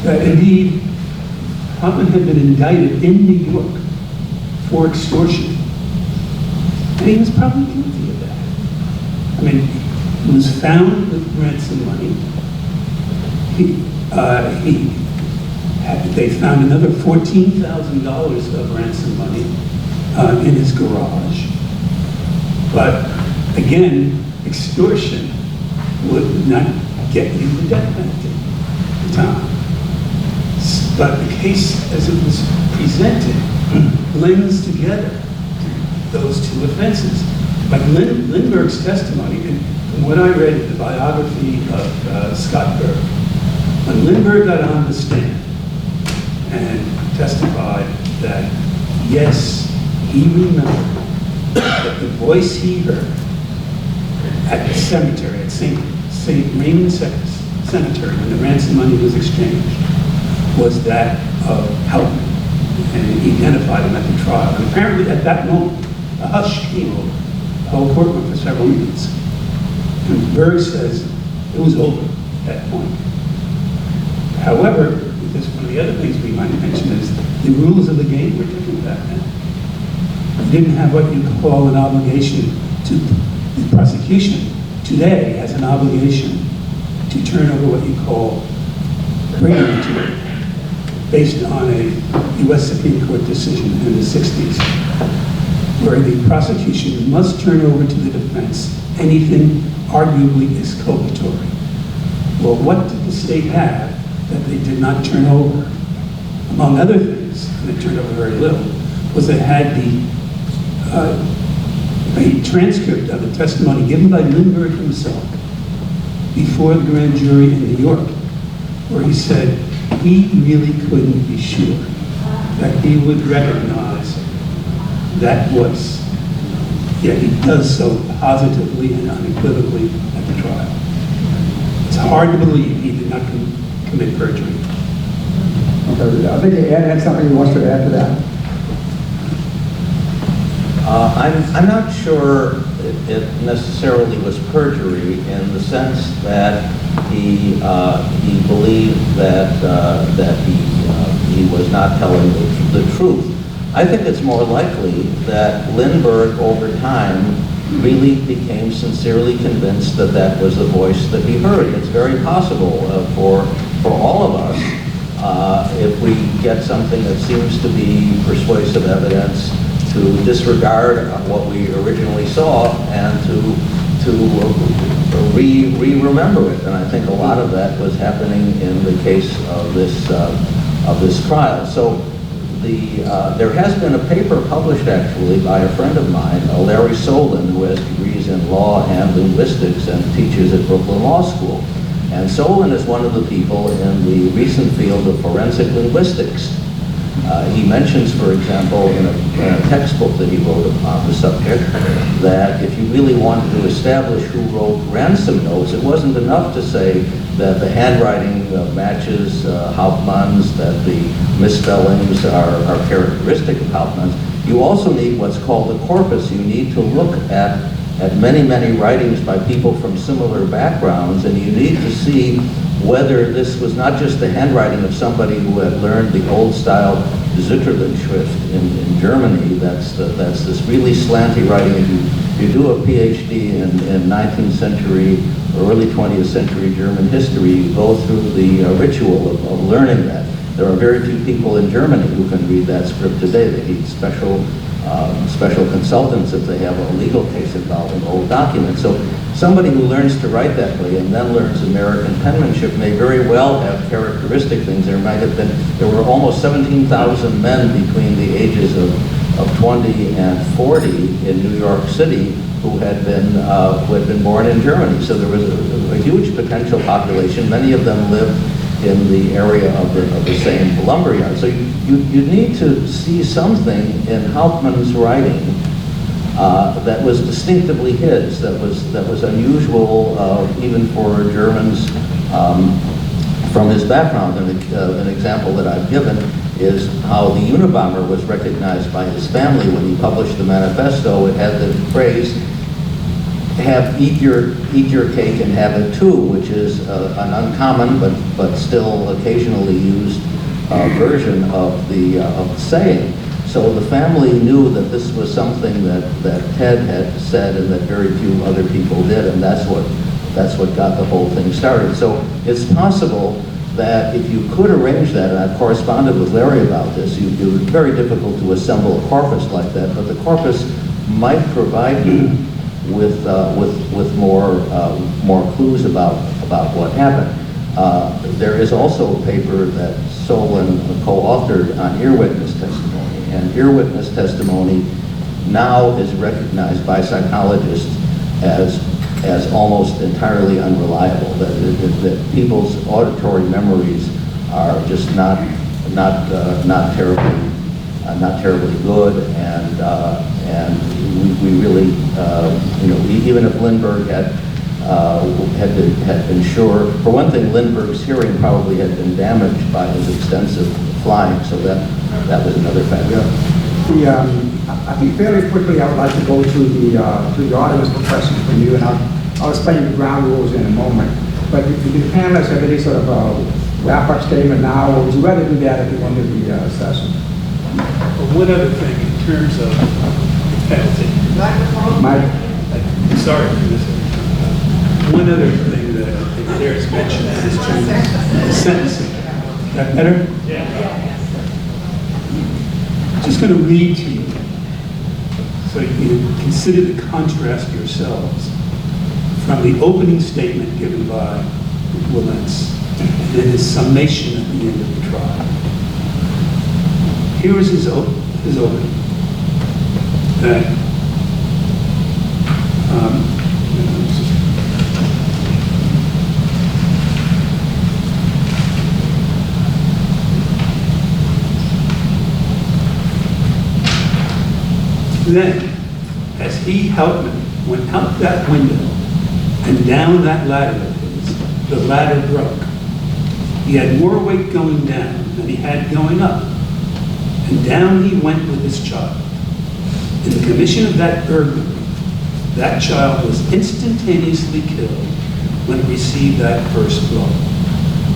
That indeed, Hauptmann had been indicted in New York for extortion, and he was probably guilty of that. I mean, he was found with ransom money. They found another $14,000 of ransom money in his garage. But again, extortion would not get you the death penalty at the time. But the case, as it was presented, blends together those two offenses. Like Lindbergh's testimony, and from what I read in the biography of Scott Berg, when Lindbergh got on the stand and testified that, yes, he remembered that the voice he heard at the cemetery, at St. Raymond Cemetery, when the ransom money was exchanged, was that of Hauptmann, and he identified him at the trial. And apparently at that moment, a hush came over the whole courtroom for several minutes. And Berg says it was over at that point. However, just one of the other things we might mention is the rules of the game were different back then. You didn't have what you call an obligation to, the prosecution today has an obligation to turn over what you call Brady material based on a U.S. Supreme Court decision in the 60s, where the prosecution must turn over to the defense anything arguably exculpatory. Well, what did the state have that they did not turn over? Among other things, and they turned over very little, was it had a transcript of the testimony given by Lindbergh himself before the grand jury in New York, where he said he really couldn't be sure that he would recognize that voice, yet he does so positively and unequivocally at the trial. It's hard to believe he did not commit perjury. Okay, I think Ed had something he wants to add to that. I'm not sure it necessarily was perjury in the sense that he believed that he was not telling the truth. I think it's more likely that Lindbergh, over time, really became sincerely convinced that that was the voice that he heard. It's very possible for all of us, if we get something that seems to be persuasive evidence, to disregard what we originally saw and to re-remember it. And I think a lot of that was happening in the case of this trial. So there has been a paper published actually by a friend of mine, Larry Solon, who has degrees in law and linguistics and teaches at Brooklyn Law School. And Solon is one of the people in the recent field of forensic linguistics. He mentions, for example, in a textbook that he wrote on the subject, that if you really wanted to establish who wrote ransom notes, it wasn't enough to say that the handwriting matches Hauptmann's, that the misspellings are characteristic of Hauptmann's. You also need what's called a corpus. You need to look at many, many writings by people from similar backgrounds, and you need to see whether this was not just the handwriting of somebody who had learned the old-style Zitterlinschrift in Germany. That's this really slanty writing. If you do a PhD in 19th century or early 20th century German history, you go through the ritual of learning that. There are very few people in Germany who can read that script today. They need special consultants if they have a legal case involving old documents. So somebody who learns to write that way and then learns American penmanship may very well have characteristic things. There were almost 17,000 men between the ages of 20 and 40 in New York City who had been born in Germany. So there was a huge potential population. Many of them lived in the area of the same lumberyard. So you need to see something in Hauptmann's writing that was distinctively his, that was unusual even for Germans from his background. And an example that I've given is how the Unabomber was recognized by his family when he published the manifesto. It had the phrase, eat your cake and have it too, which is an uncommon but still occasionally used version of the saying. So the family knew that this was something that Ted had said and that very few other people did, and that's what got the whole thing started. So it's possible that if you could arrange that, and I've corresponded with Larry about this, it was very difficult to assemble a corpus like that, but the corpus might provide you with more clues about what happened. There is also a paper that Solon co-authored on ear witness testimony, and ear witness testimony now is recognized by psychologists as almost entirely unreliable. That people's auditory memories are just not terribly good, and we really, even if Lindbergh had been sure. For one thing, Lindbergh's hearing probably had been damaged by his extensive flying, so that was another factor. I think fairly quickly I would like to go to the audience for questions from you, and I'll explain the ground rules in a moment. But if the panelists have any sort of wrap-up statement now, or would you rather do that at the end of the session? Well, one other thing in terms of penalty. Sorry for this. One other thing that I think there's mentioned is sentencing. That better? Just going to read to you so you can consider the contrast yourselves from the opening statement given by Willents and then his summation at the end of the trial. Here is his opening. That then, as he, Hauptmann, went out that window and down that ladder of his, the ladder broke. He had more weight going down than he had going up, and down he went with his child. In the commission of that burglary, that child was instantaneously killed when it received that first blow.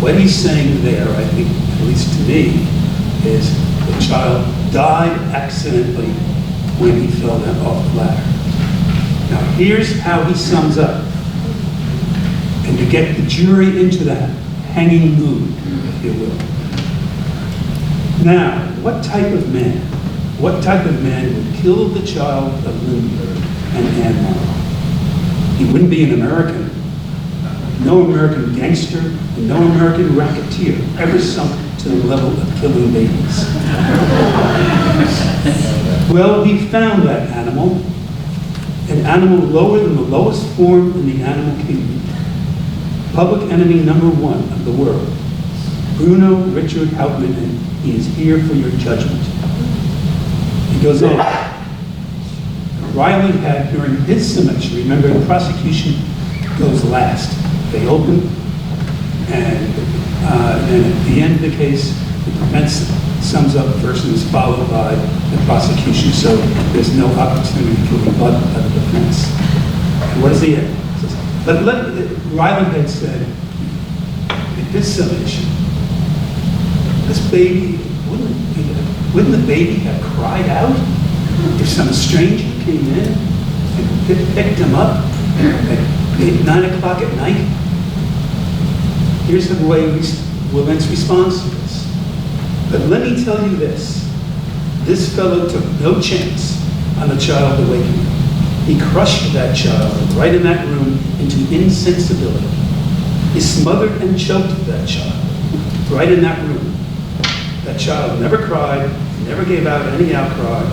What he's saying there, I think, at least to me, is the child died accidentally when he fell down off the ladder. Now here's how he sums up, and to get the jury into that hanging mood, if you will. Now, what type of man would kill the child of Lindbergh and Anne Morrow? He wouldn't be an American. No American gangster and no American racketeer ever sunk to the level of killing babies. Well, we found that animal, an animal lower than the lowest form in the animal kingdom. Public enemy number 1 of the world, Bruno Richard Hauptmann, and he is here for your judgment. He goes on. Riley had, during his summation, remember the prosecution goes last. They open, and then at the end of the case, the defense sums up first and is followed by the prosecution, so there's no opportunity for rebuttal of the defense. And what does he have? But Riley had said in his summation, this baby, wouldn't the baby have cried out if some stranger came in and picked him up at 9 o'clock at night? Here's the way Willents responds to this. But let me tell you this fellow took no chance on the child awakening. He crushed that child right in that room into insensibility. He smothered and choked that child right in that room. That child never cried, never gave out any outcry.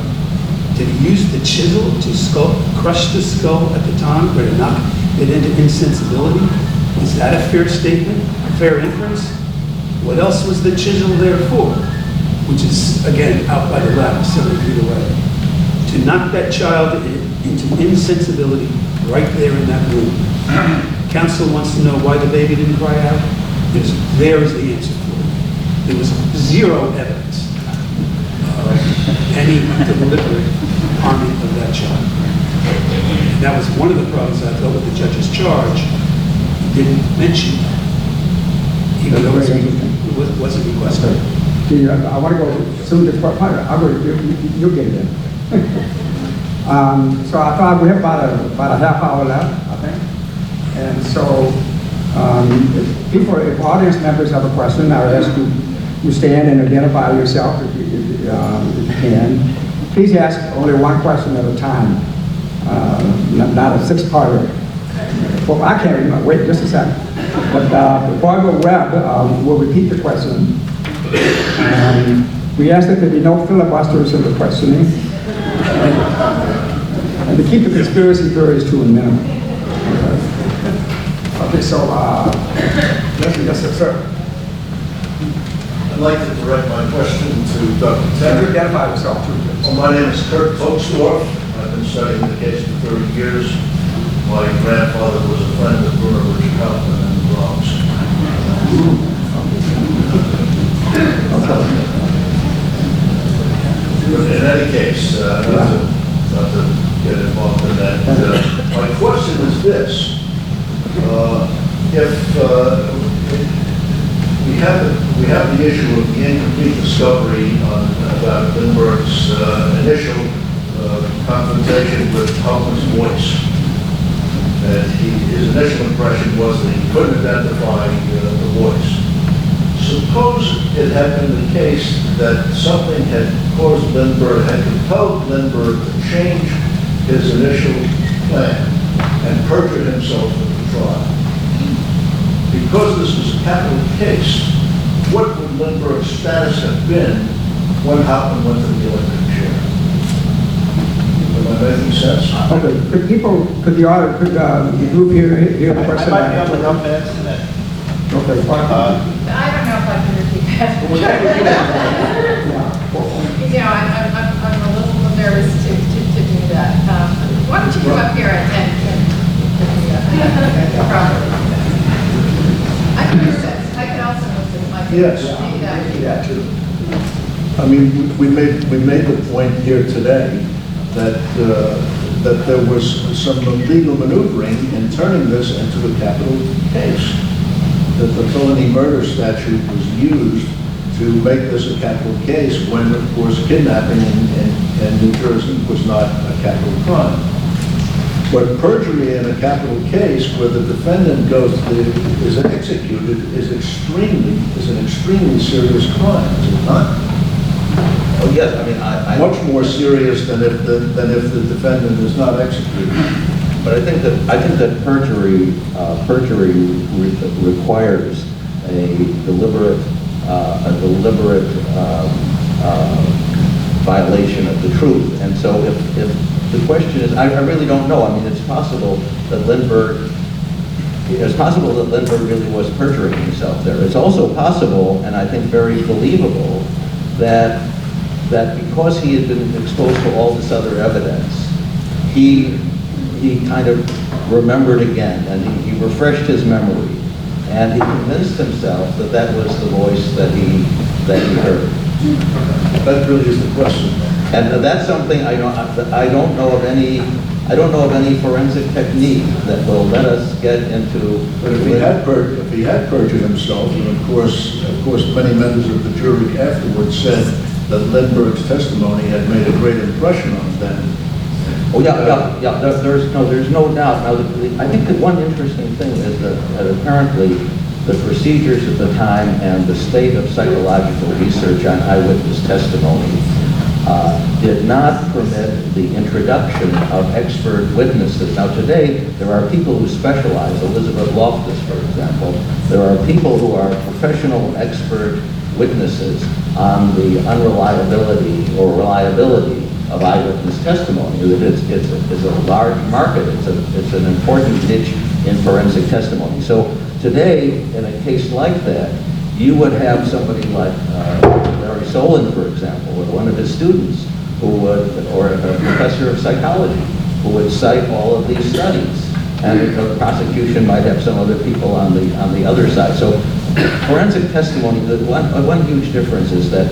Did he use the chisel to crush the skull at the time or to knock it into insensibility? Is that a fair statement, a fair inference? What else was the chisel there for? Which is, again, out by the ladder, 7 feet away. To knock that child into insensibility right there in that room. Counsel wants to know why the baby didn't cry out. There is the answer for it. There was zero evidence of any deliberate harming of that child. And that was one of the problems I felt with the judge's charge. He didn't mention that. Even though it wasn't requested. I want to go soon to the part. You'll get it in. So I thought we have about a half hour left, I think. And so if audience members have a question, I would ask you stand and identify yourself if you can. Please ask only one question at a time, not a 6-parter. Well, I can't remember. Wait just a second. But before I go web, we'll repeat the question. We ask that there be no filibusters in the questioning, and to keep the conspiracy theories to a minimum. Okay, so yes, sir. I'd like to direct my question to Dr. Can you Tennant. identify yourself too, please? Well, my name is Kurt Folksdorf. I've been studying the case for 30 years. My grandfather was a friend of Bruno Richard Hauptmann in the Bronx. In any case, not to get involved in that, my question is this. If we have the issue of the incomplete discovery about Lindbergh's initial confrontation with Hauptmann's voice, that his initial impression was that he couldn't identify the voice. So suppose it had been the case that something had caused Lindbergh, had compelled Lindbergh to change his initial plan and perjure himself at the trial. Because this was a capital case, what would Lindbergh's status have been when Hauptmann went to the electric chair? Am I making sense? Okay, could the group hear the I question? might be able to help answer that. Okay, fine. I don't know if I can repeat that. You know, I'm a little nervous to do that. Why don't you come up here and properly? I can hear this. I can also listen. Yes. Yeah, too. I mean, we made the point here today that that there was some legal maneuvering in turning this into a capital case. That the felony murder statute was used to make this a capital case when, of course, kidnapping in New Jersey was not a capital crime. But perjury in a capital case where the defendant is executed is an extremely serious crime, is it not? Oh, yes, I mean, I Much more serious than if the defendant is not executed. But I think that perjury requires a deliberate violation of the truth. And so if the question is, I really don't know. I mean, it's possible that Lindbergh really was perjuring himself there. It's also possible, and I think very believable, that because he had been exposed to all this other evidence, he kind of remembered again, and he refreshed his memory, and he convinced himself that that was the voice that he heard. That really is the question. And that's something I don't know of any forensic technique that will let us get into. But if he had perjured himself, and of course many members of the jury afterwards said that Lindbergh's testimony had made a great impression on them. Oh yeah. There's no doubt. Now, I think that one interesting thing is that apparently the procedures at the time and the state of psychological research on eyewitness testimony did not permit the introduction of expert witnesses. Now today, there are people who specialize, Elizabeth Loftus, for example. There are people who are professional expert witnesses on the unreliability or reliability of eyewitness testimony. It's a large market. It's an important niche in forensic testimony. So today, in a case like that, you would have somebody like Larry Solon, for example, or one of his students, or a professor of psychology, who would cite all of these studies, and the prosecution might have some other people on the other side. So forensic testimony, one huge difference is that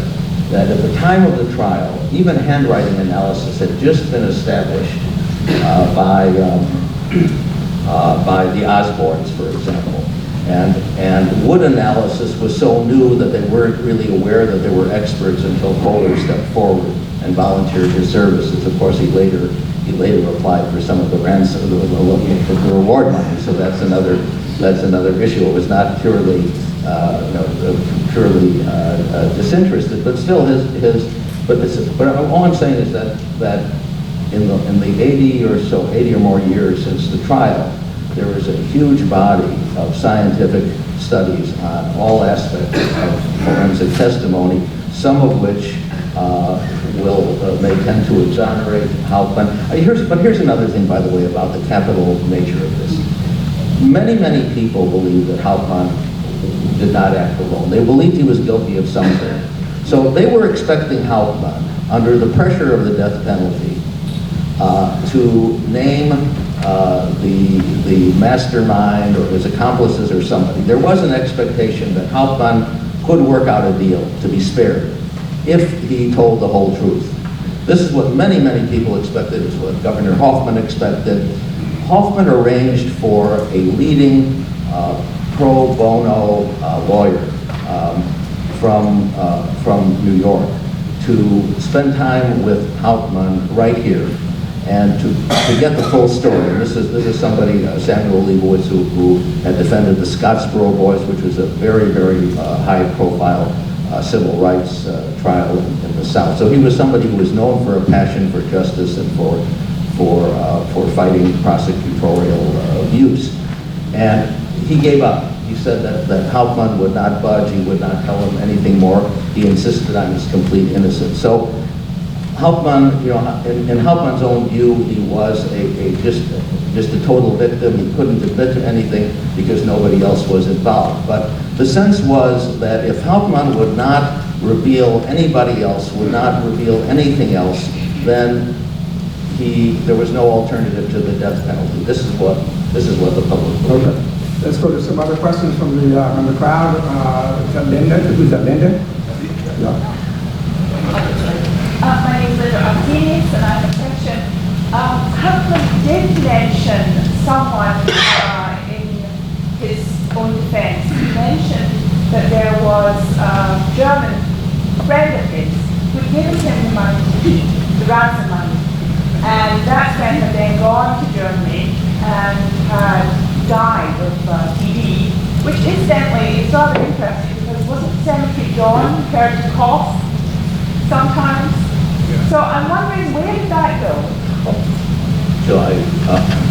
at the time of the trial, even handwriting analysis had just been established by the Osbornes, for example. And wood analysis was so new that they weren't really aware that they were experts until Kohler stepped forward and volunteered his services. Of course, he later applied for some of the reward money. So that's another issue. It was not purely disinterested, but still But all I'm saying is that in the 80 or more years since the trial, there was a huge body of scientific studies on all aspects of forensic testimony, some of which may tend to exonerate Hauptmann. But here's another thing, by the way, about the capital nature of this. Many people believe that Hauptmann did not act alone. They believed he was guilty of something. So they were expecting Hauptmann, under the pressure of the death penalty, to name the mastermind or his accomplices or somebody. There was an expectation that Hauptmann could work out a deal to be spared if he told the whole truth. This is what many people expected. It's what Governor Hoffman expected. Hoffman arranged for a leading pro bono lawyer from New York to spend time with Hauptmann right here And to get the full story, and this is somebody, Samuel Leibowitz, who had defended the Scottsboro Boys, which was a very, very high-profile civil rights trial in the South. So he was somebody who was known for a passion for justice and for fighting prosecutorial abuse. And he gave up. He said that Hauptmann would not budge. He would not tell him anything more. He insisted on his complete innocence. So Hauptmann, in Hauptmann's own view, he was just a total victim. He couldn't admit to anything because nobody else was involved. But the sense was that if Hauptmann would not reveal anybody else, would not reveal anything else, then there was no alternative to the death penalty. This is what the public believed. Okay. Let's go to some other questions from the crowd. Is that Linda? Who's that, Linda? Yeah. My name is Linda Martinez, and I have a question. Hunterdon did mention someone in his own defense. He mentioned that there was a German friend of his who had given him the money to keep, the ransom money. And that friend had then gone to Germany and had died of TB, which incidentally is rather interesting because wasn't Cemetery Dawn heard to cough sometimes? So I'm wondering, where did that go? So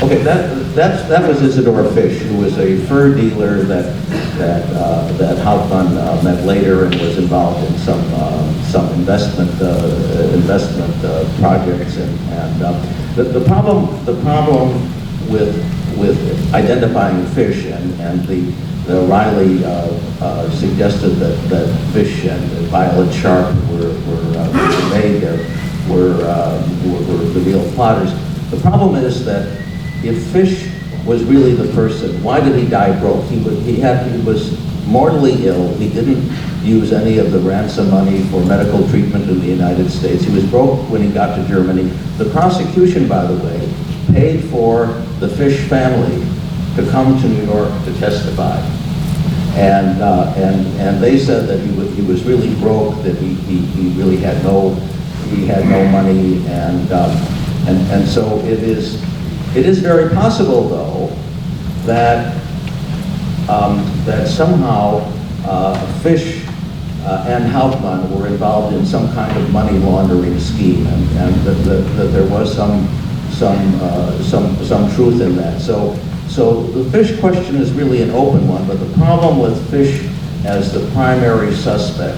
okay, that was Isidore Fish, who was a fur dealer that Hauptmann met later and was involved in some investment projects. And the problem with identifying Fish and the Riley suggested that Fish and Violet Sharp were the real plotters. The problem is that if Fish was really the person, why did he die broke? He was mortally ill. He didn't use any of the ransom money for medical treatment in the United States. He was broke when he got to Germany. The prosecution, by the way, paid for the Fish family to come to New York to testify. And they said that he was really broke, that he really had no money, and so it is very possible though that somehow Fish and Hauptmann were involved in some kind of money laundering scheme, and that there was some truth in that. So the Fish question is really an open one, but the problem with Fish as the primary suspect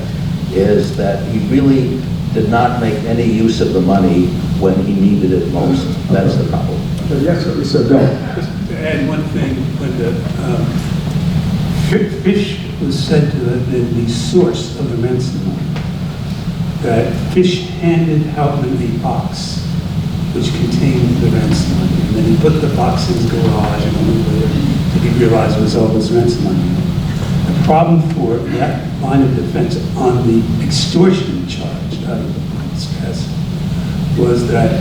is that he really did not make any use of the money when he needed it most. That's the problem. Yes, sir. So go. Just to add one thing, Linda, Fish was said to have been the source of the ransom money. That Fish handed Hauptmann a box which contained the ransom money, and then he put the box in his garage, and only later did he realize it was all this ransom money. The problem for that line of defense on the extortion charge was that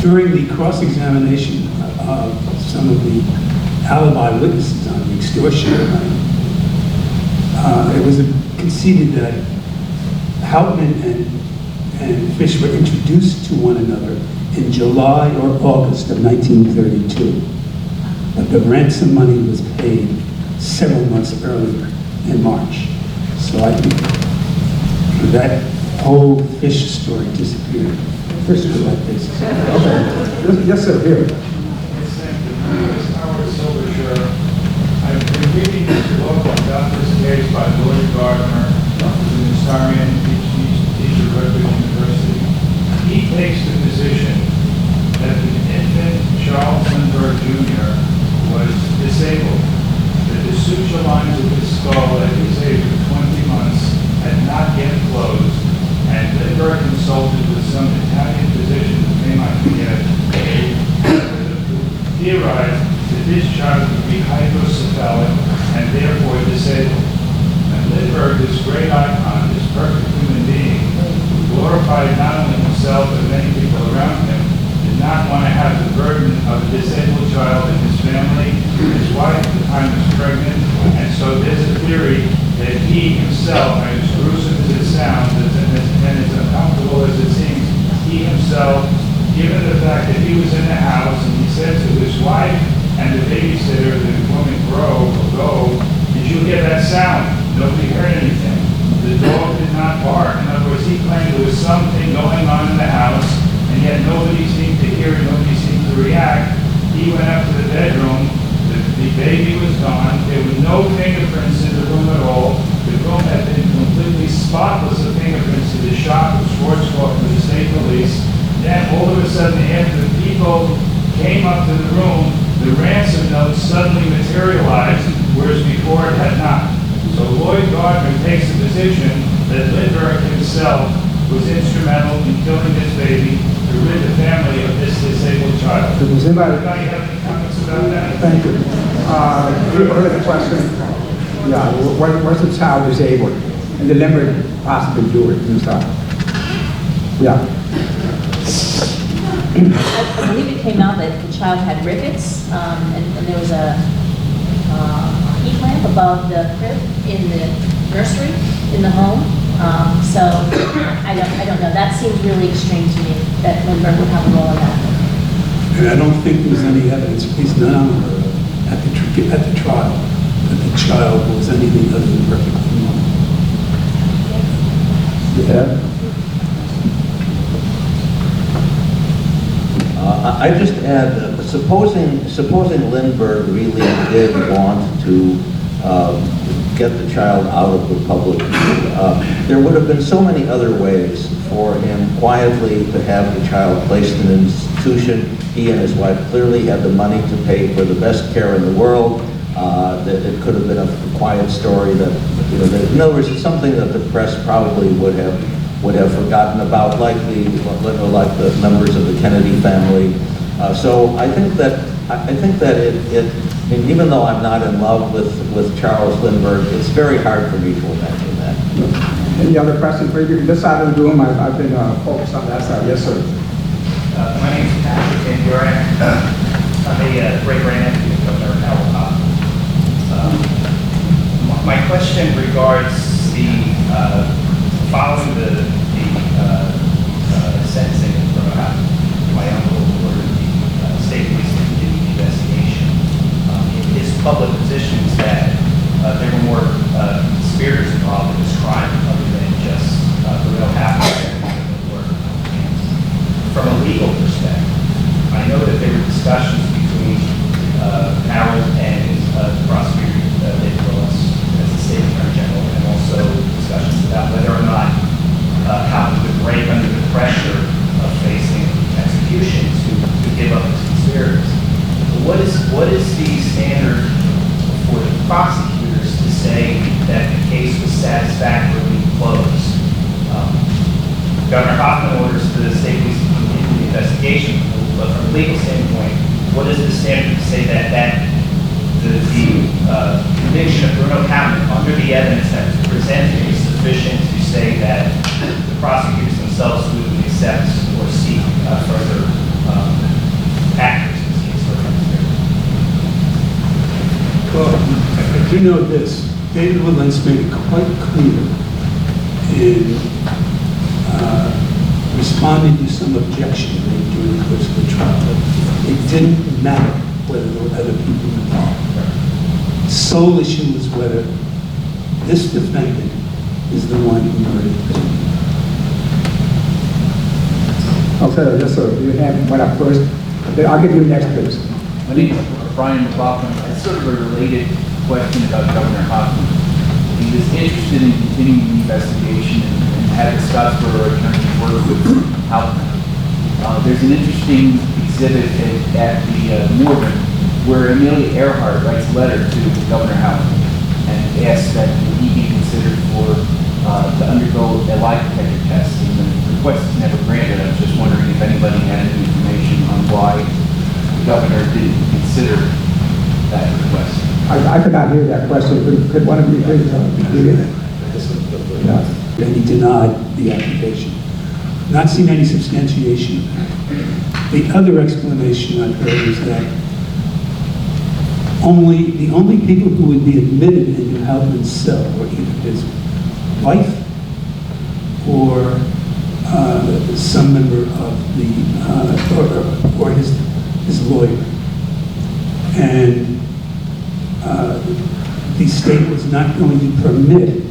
during the cross-examination of some of the alibi witnesses on the extortion, it was conceded that Hauptmann and Fish were introduced to one another in July or August of 1932. But the ransom money was paid several months earlier in March. So I think that whole Fish story disappeared. Fish is like this. Okay. Yes, sir. Here. I've been reading this book about this case by Lloyd Gardner, who's an historian teacher at Rutgers University. He takes the position that the infant Charles Lindbergh Jr. was disabled, that the suture lines of his skull at his age of 20 months had not yet closed, and Lindbergh consulted with some Italian physicians, name I forget, who theorized that this child would be hydrocephalic and therefore disabled. And Lindbergh, this great icon, this perfect human being, who glorified not only himself but many people around him, did not want to have the burden of a disabled child in his family. His wife at the time was pregnant, and so there's a theory that he himself, and as gruesome as it sounds, and as uncomfortable as it seems, he himself given the fact that he was in the house and he said to his wife and the babysitter, the woman go, did you hear that sound? Nobody heard anything. The dog did not bark. In other words, he claimed there was something going on in the house, and yet nobody seemed to hear it, nobody seemed to react. He went up to the bedroom, the baby was gone, there were no fingerprints in the room at all. The room had been completely spotless of fingerprints to the shock of Schwarzkopf to the state police. Then all of a sudden, after the people came up to the room, the ransom note suddenly materialized, whereas before it had not. So Lloyd Gardner takes the position that Lindbergh himself was instrumental in killing this baby to rid the family of this disabled child. Does anybody? Anybody have any comments about that? Thank you. You heard the question? Yeah, was the child disabled? And did Lindbergh possibly do it himself? Yeah. I believe it came out that the child had rickets, and there was a heat lamp above the crib in the nursery, in the home. So I don't know. That seems really extreme to me, that Lindbergh would have a role in that. And I don't think there's any evidence, at least none at the trial, that the child was anything other than perfectly normal. Yeah. I just add, supposing Lindbergh really did want to get the child out of the public view, there would have been so many other ways for him quietly to have the child placed in an institution. He and his wife clearly had the money to pay for the best care in the world. That it could have been a quiet story that, in other words, it's something that the press probably would have forgotten about, like the members of the Kennedy family. So I think that I mean, even though I'm not in love with Charles Lindbergh, it's very hard for me to imagine that. Any other questions for you? This side of the room, I've been focused on that side. Yes, sir. My name is Patrick Van Buren. I'm a great-grandnephew of Governor Howell. My question regards the following the sentencing from my uncle ordered the state police to continue the investigation. His public positions that there were more conspirators involved in this crime other than just the real happening. From a legal perspective, I know that there were discussions between Harold and the prosecutor, David Willis, as the state attorney general, and also discussions about whether or not Howard would break under the pressure of facing execution to give up his conspirators. What is the standard for the prosecutors to say that the case was satisfactorily closed? Governor Hoffman orders the state police to continue the investigation, but from a legal standpoint, what is the standard to say that the conviction of Bruno Hammond under the evidence that was presented is sufficient to say that the prosecutors themselves wouldn't accept or seek further actors in this case for conspiracy? Well, I do know this. David Willis made it quite clear in responding to some objection made during the course of the trial. It didn't matter whether there were other people involved. The sole issue was whether this defendant is the one who murdered the baby. Okay, yes, sir. You have one up first. I'll give you next, please. My name is Brian McLaughlin. It's sort of a related question about Governor Hoffman. He was interested in continuing the investigation and had discussed for our attorney to work with Hoffman. There's an interesting exhibit at the Morven where Amelia Earhart writes a letter to Governor Hoffman and asks that he be considered to undergo a lie detector test. And the request is never granted. I was just wondering if anybody had any information on why the governor didn't consider that request. I could not hear that question. Could one of you please repeat it? Yeah. And he denied the application. Not seen any substantiation of that. The other explanation I've heard is that the only people who would be admitted into Howland's cell were either his wife or some member of the, or his lawyer. And the state was not going to permit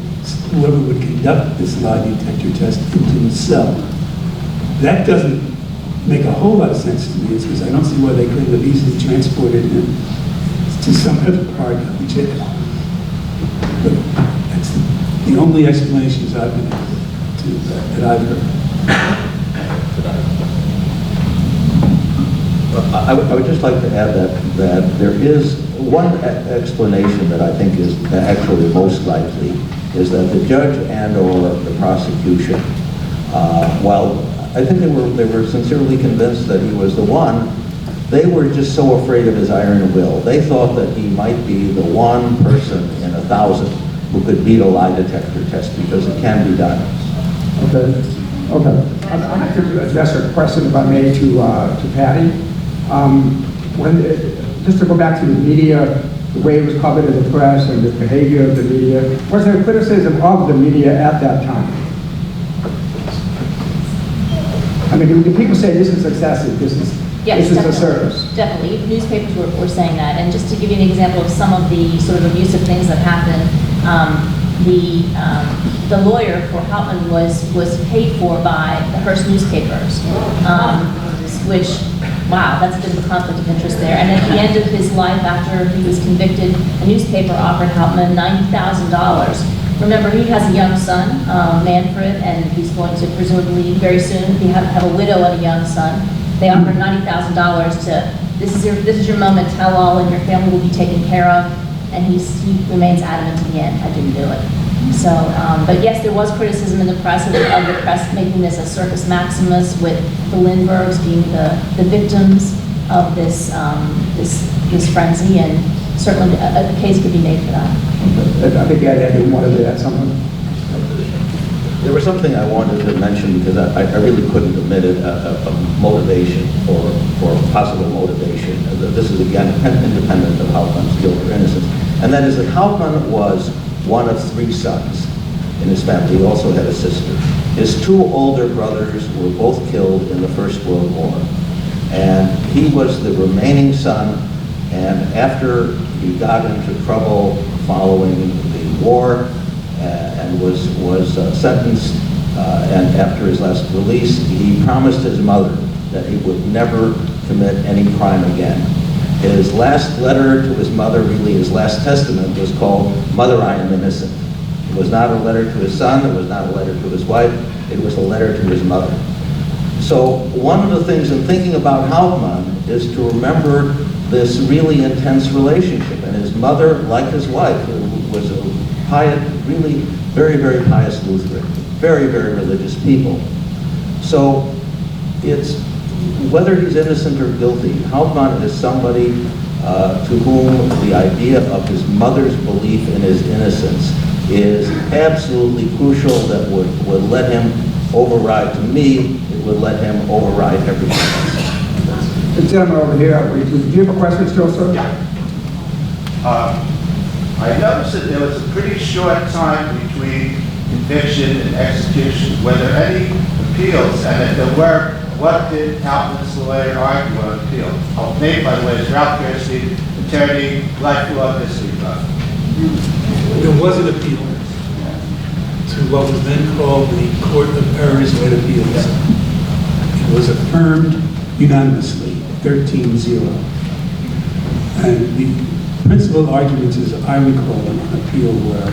whoever would conduct this lie detector test into the cell. That doesn't make a whole lot of sense to me, because I don't see why they couldn't have easily transported him to some other part of the jail. But that's the only explanations I've been able to, that I've heard. I would just like to add that there is one explanation that I think is actually most likely, is that the judge and/or the prosecution, while I think they were sincerely convinced that he was the one, they were just so afraid of his iron will. They thought that he might be the one person in 1,000 who could beat a lie detector test, because it can be done. Okay. I'd like to address a question, if I may, to Patty. Just to go back to the media, the way it was covered in the press and the behavior of the media, was there criticism of the media at that time? I mean, do people say this is excessive, this is a service? Definitely. Newspapers were saying that. And just to give you an example of some of the sort of abusive things that happened, the lawyer for Hauptmann was paid for by the Hearst newspapers, which, wow, that's a bit of a conflict of interest there. And at the end of his life, after he was convicted, a newspaper offered Hauptmann $90,000. Remember, he has a young son, Manfred, and he's going to presumably very soon have a widow and a young son. They offered $90,000 to, this is your moment, tell all, and your family will be taken care of. And he remains adamant to the end, I didn't do it. So, but yes, there was criticism in the press of the press making this a circus maximus, with the Lindberghs being the victims of this frenzy, and certainly a case could be made for that. I think Ed wanted to add something. There was something I wanted to mention, because I really couldn't omit it, a motivation or possible motivation. This is, again, independent of Hauptmann's guilt or innocence. And that is that Hauptmann was one of 3 sons in his family. He also had a sister. His 2 older brothers were both killed in the First World War. And he was the remaining son, and after he got into trouble following the war, and was sentenced, and after his last release, he promised his mother that he would never commit any crime again. His last letter to his mother, really his last testament, was called "Mother, I am innocent." It was not a letter to his son, it was not a letter to his wife, it was a letter to his mother. So one of the things in thinking about Hauptmann is to remember this really intense relationship. And his mother, like his wife, was a pious, really very, very pious Lutheran, very, very religious people. So it's, whether he's innocent or guilty, Hauptmann is somebody to whom the idea of his mother's belief in his innocence is absolutely crucial, that would let him override, to me, it would let him override everything else. The gentleman over here, do you have a question still, sir? Yeah. I noticed that there was a pretty short time between conviction and execution. Were there any appeals? And if there were, what did Hauptmann's lawyer argue on appeal? Oh, name, by the way, is Ralph Gerstein, attorney, life law district. There was an appeal to what was then called the Court of Errors and Appeals. It was affirmed unanimously, 13-0. And the principal arguments, as I recall, on appeal were,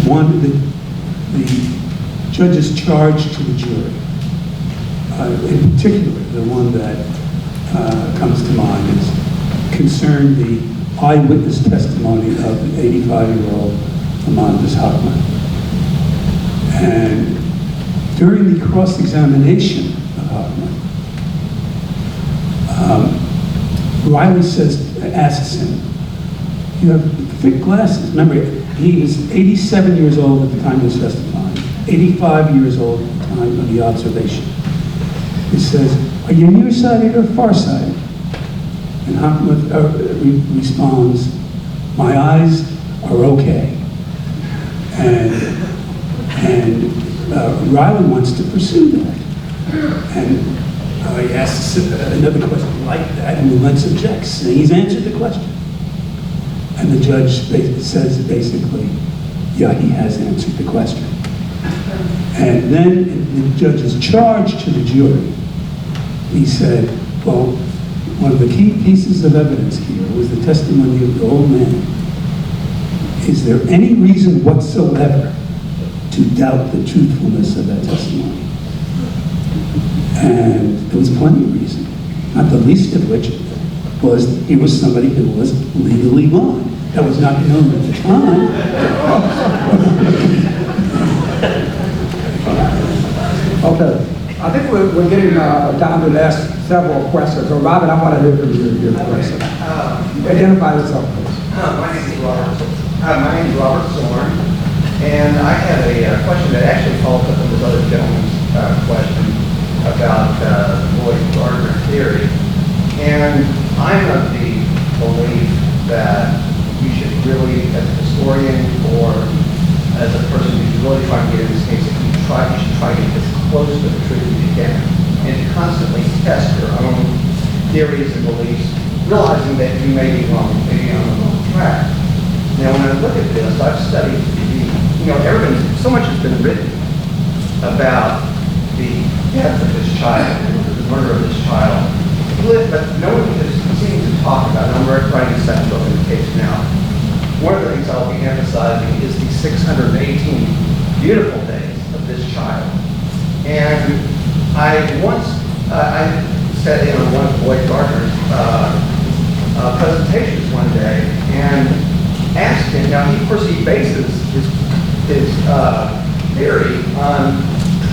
one, the judge's charge to the jury, in particular, the one that comes to mind is concerned the eyewitness testimony of the 85-year-old Amanda's Hauptmann. And during the cross-examination of Hauptmann, Rhule asks him, "You have thick glasses." Remember, he was 87 years old at the time he was testifying, 85 years old at the time of the observation. He says, "Are you nearsighted or farsighted?" And Hauptmann responds, "My eyes are okay." And Rhule wants to pursue that. And he asks another question like that, and the Lentz objects, saying he's answered the question. And the judge says basically, yeah, he has answered the question. And then the judge's charge to the jury, he said, well, one of the key pieces of evidence here was the testimony of the old man. Is there any reason whatsoever to doubt the truthfulness of that testimony? And there was plenty of reason, not the least of which was he was somebody who was legally blind. That was not known at the time. Okay, I think we're getting down to the last several questions. So Robert, I want to hear from your question. Identify yourself, please. My name is Robert Zorn, and I have a question that actually follows up on this other gentleman's question about Lloyd Gardner theory. And I'm of the belief that you should really, as a historian or as a person who's really trying to get in this case, you should try to get as close to the truth as you can, and to constantly test your own theories and beliefs, realizing that you may be wrong, maybe on the wrong track. Now, when I look at this, I've studied so much has been written about the death of this child, the murder of this child, but no one has seemed to talk about it. I'm writing a second book in the case now. One of the things I'll be emphasizing is the 618 beautiful days of this child. And I sat in on one of Lloyd Gardner's presentations one day and asked him, now of course he bases his theory on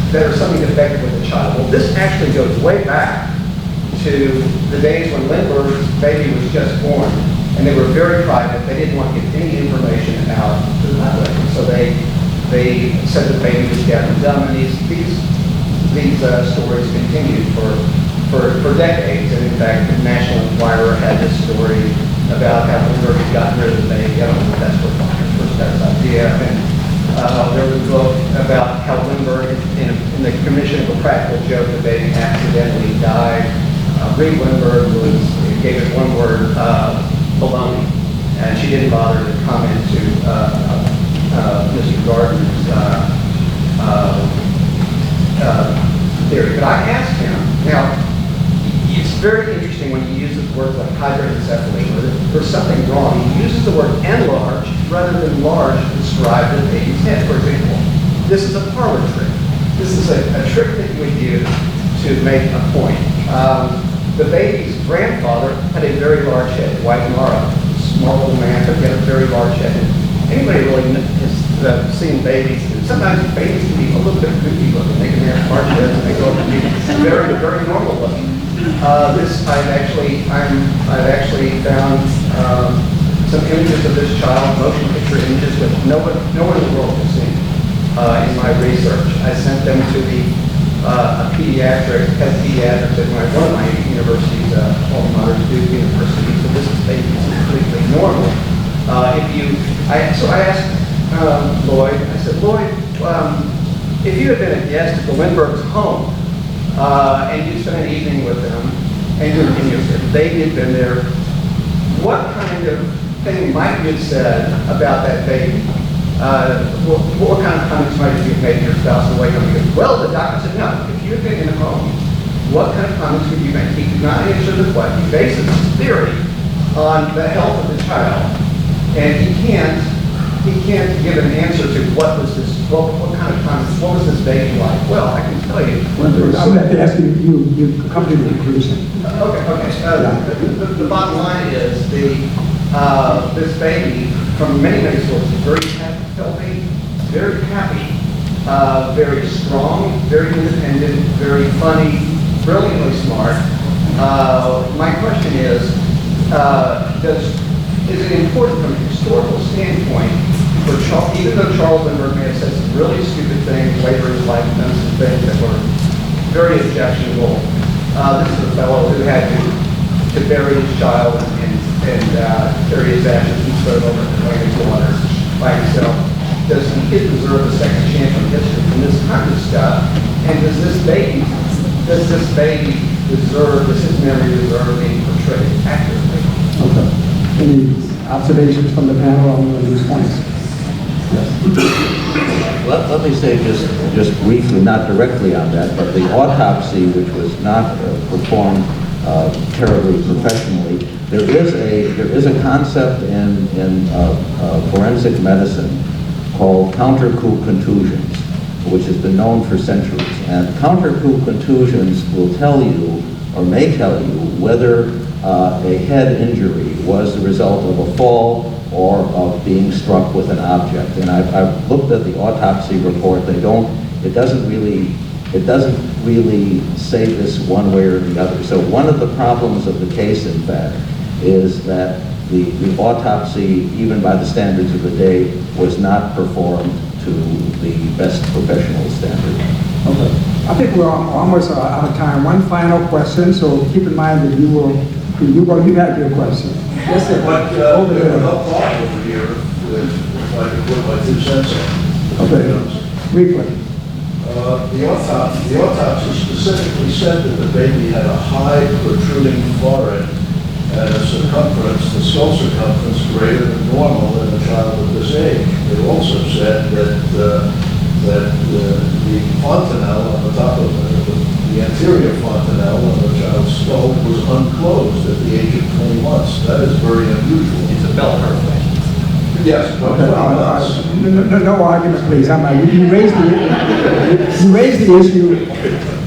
that there's something defective with the child. Well, this actually goes way back to the days when Lindbergh's baby was just born, and they were very private. They didn't want to get any information out to the public, so they said the baby was deaf and dumb, and these stories continued for decades. And in fact, the National Enquirer had this story about how Lindbergh had gotten rid of the baby. I don't know if that's what Gardner's first got his idea. And there was a book about how Lindbergh, in the commission of a practical joke, the baby accidentally died. Rhule Lindbergh gave it one word, baloney, and she didn't bother to comment to Mr. Gardner's theory. But I asked him, now, it's very interesting when he uses words like hydranencephaly, or there's something wrong. He uses the word enlarged rather than large to describe the baby's head, for example. This is a parlor trick. This is a trick that you would use to make a point. The baby's grandfather had a very large head, White Mara, small little man, but he had a very large head. Anybody really has seen babies? Sometimes babies can be a little bit goofy looking. They can have large heads and they go up to be very, very normal looking. I've actually found some images of this child, motion picture images, which no one in the world has seen in my research. I sent them to a pediatrics at one of my universities, alma mater, Duke University. So this is completely normal. So I asked Lloyd. I said, Lloyd, if you had been a guest at the Lindbergh's home and you spent an evening with them, and they had been there, what kind of thing might you have said about that baby? What kind of comments might you have made to your spouse away from you? Well, the doctor said, no, if you had been in the home, what kind of comments would you make? He could not answer the question. He bases his theory on the health of the child, and he can't give an answer to what kind of comments, what was this baby like? Well, I can tell you. I'm going to have to ask you come to the conclusion. Okay. The bottom line is this baby, from many sources, very healthy, very happy, very strong, very independent, very funny, brilliantly smart. My question is it important from a historical standpoint for Charles, even though Charles Lindbergh may have said some really stupid things later in his life and done some things that were very objectionable, this is a fellow who had to bury his child and carry his ashes and throw it over the Atlantic water by himself. does the kid deserve a second chance on history from this kind of stuff? And does this baby deserve, does his memory deserve being portrayed accurately? Okay. Any observations from the panel on these points? Let me say just briefly, not directly on that, but the autopsy, which was not performed terribly professionally, there is a concept in forensic medicine called counter-coup contusions, which has been known for centuries. And counter-coup contusions will tell you, or may tell you, whether a head injury was the result of a fall or of being struck with an object. And I've looked at the autopsy report. It doesn't really say this one way or the other. So one of the problems of the case, in fact, is that the autopsy, even by the standards of the day, was not performed to the best professional standard. Okay. I think we're almost out of time. One final question, so keep in mind that you had your question. Yes, sir. But over here, if I could put my 2 cents in. Okay. Briefly. The autopsy specifically said that the baby had a high protruding forehead and a circumference, the skull circumference, greater than normal in a child of this age. It also said that the fontanelle on the top of the anterior fontanelle on the child's skull was unclosed at the age of 20 months. That is very unusual. It's a bell curve. Yes, but 20 months. No argument, please. You raised the issue.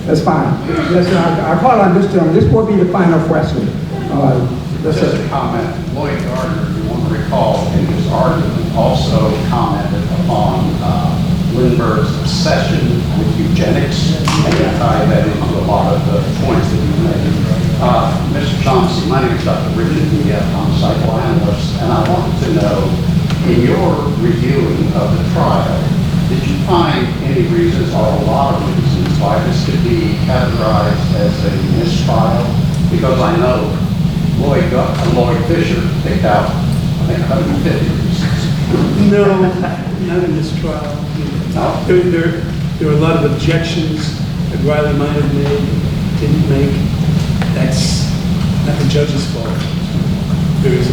That's fine. Yes, I call on this gentleman. This will be the final question. Just a comment. Lloyd Gardner, you want to recall, in his argument, also commented upon Lindbergh's obsession with eugenics, and you tie that into a lot of the points that you made. Mr. Johnson, my name is Dr. Richard Diaz. I'm a psychoanalyst, and I wanted to know, in your reviewing of the trial, did you find any reasons or a lot of reasons why this could be categorized as a mistrial? Because I know Lloyd Fisher picked out, I think, 150 reasons. No, not in this trial. No? There were a lot of objections that Riley might have made, didn't make. That's not the judge's fault. There's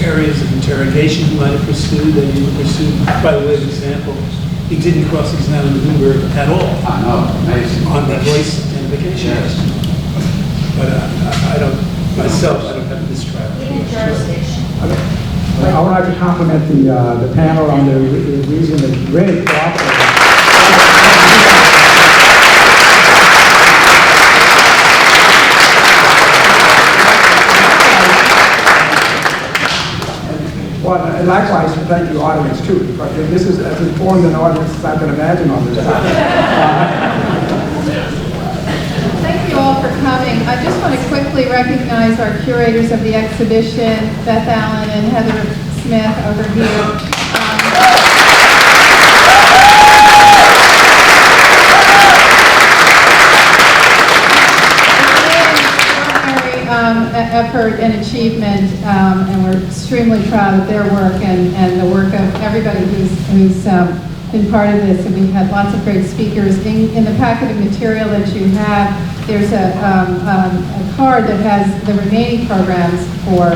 areas of interrogation he might have pursued that he didn't pursue. By the way, for example, he didn't cross-examine Lindbergh at all. I know, amazing. On the voice identification. Yes. But I don't have this trial. I would like to compliment the panel on the reason that really cooperated. Well, and likewise, thank you, audience, too, because this is as informed an audience as I can imagine on this topic. Thank you all for coming. I just want to quickly recognize our curators of the exhibition, Beth Allen and Heather Smith over here. Effort and achievement, and we're extremely proud of their work and the work of everybody who's been part of this. And we've had lots of great speakers. In the packet of material that you have, there's a card that has the remaining programs for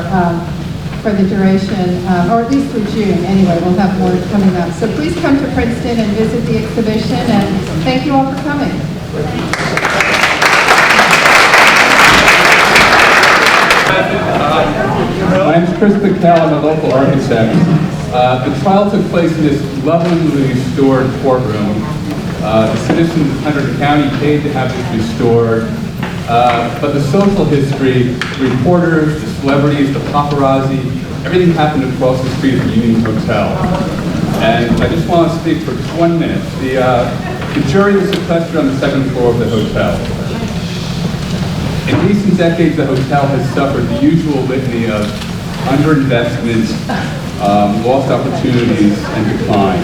the duration, or at least through June. Anyway, we'll have more coming up. So please come to Princeton and visit the exhibition, and thank you all for coming. My name is Chris McHale. I'm a local architect. The trial took place in this lovely restored courtroom. The citizens of Hunterdon County paid to have this restored. But the social history, the reporters, the celebrities, the paparazzi, everything happened across the street at the Union Hotel. And I just want to speak for 1 minute. The jury was sequestered on the 2nd floor of the hotel. In recent decades, the hotel has suffered the usual litany of underinvestment, lost opportunities, and decline.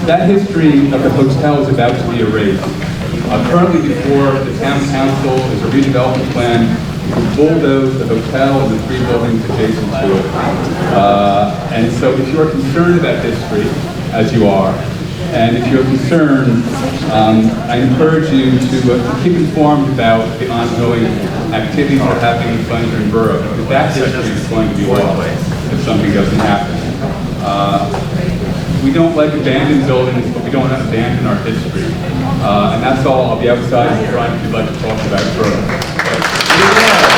That history of the hotel is about to be erased. Currently before the town council is a redevelopment plan bulldoze the hotel and the 3 buildings adjacent to it. And so if you're concerned about history, as you are, and if you're concerned, I encourage you to keep informed about the ongoing activities that are happening in Clarendon Borough, because that history is going to be lost if something doesn't happen. We don't like abandoned buildings, but we don't abandon our history. And that's all. I'll be outside in front if you'd like to talk about it further.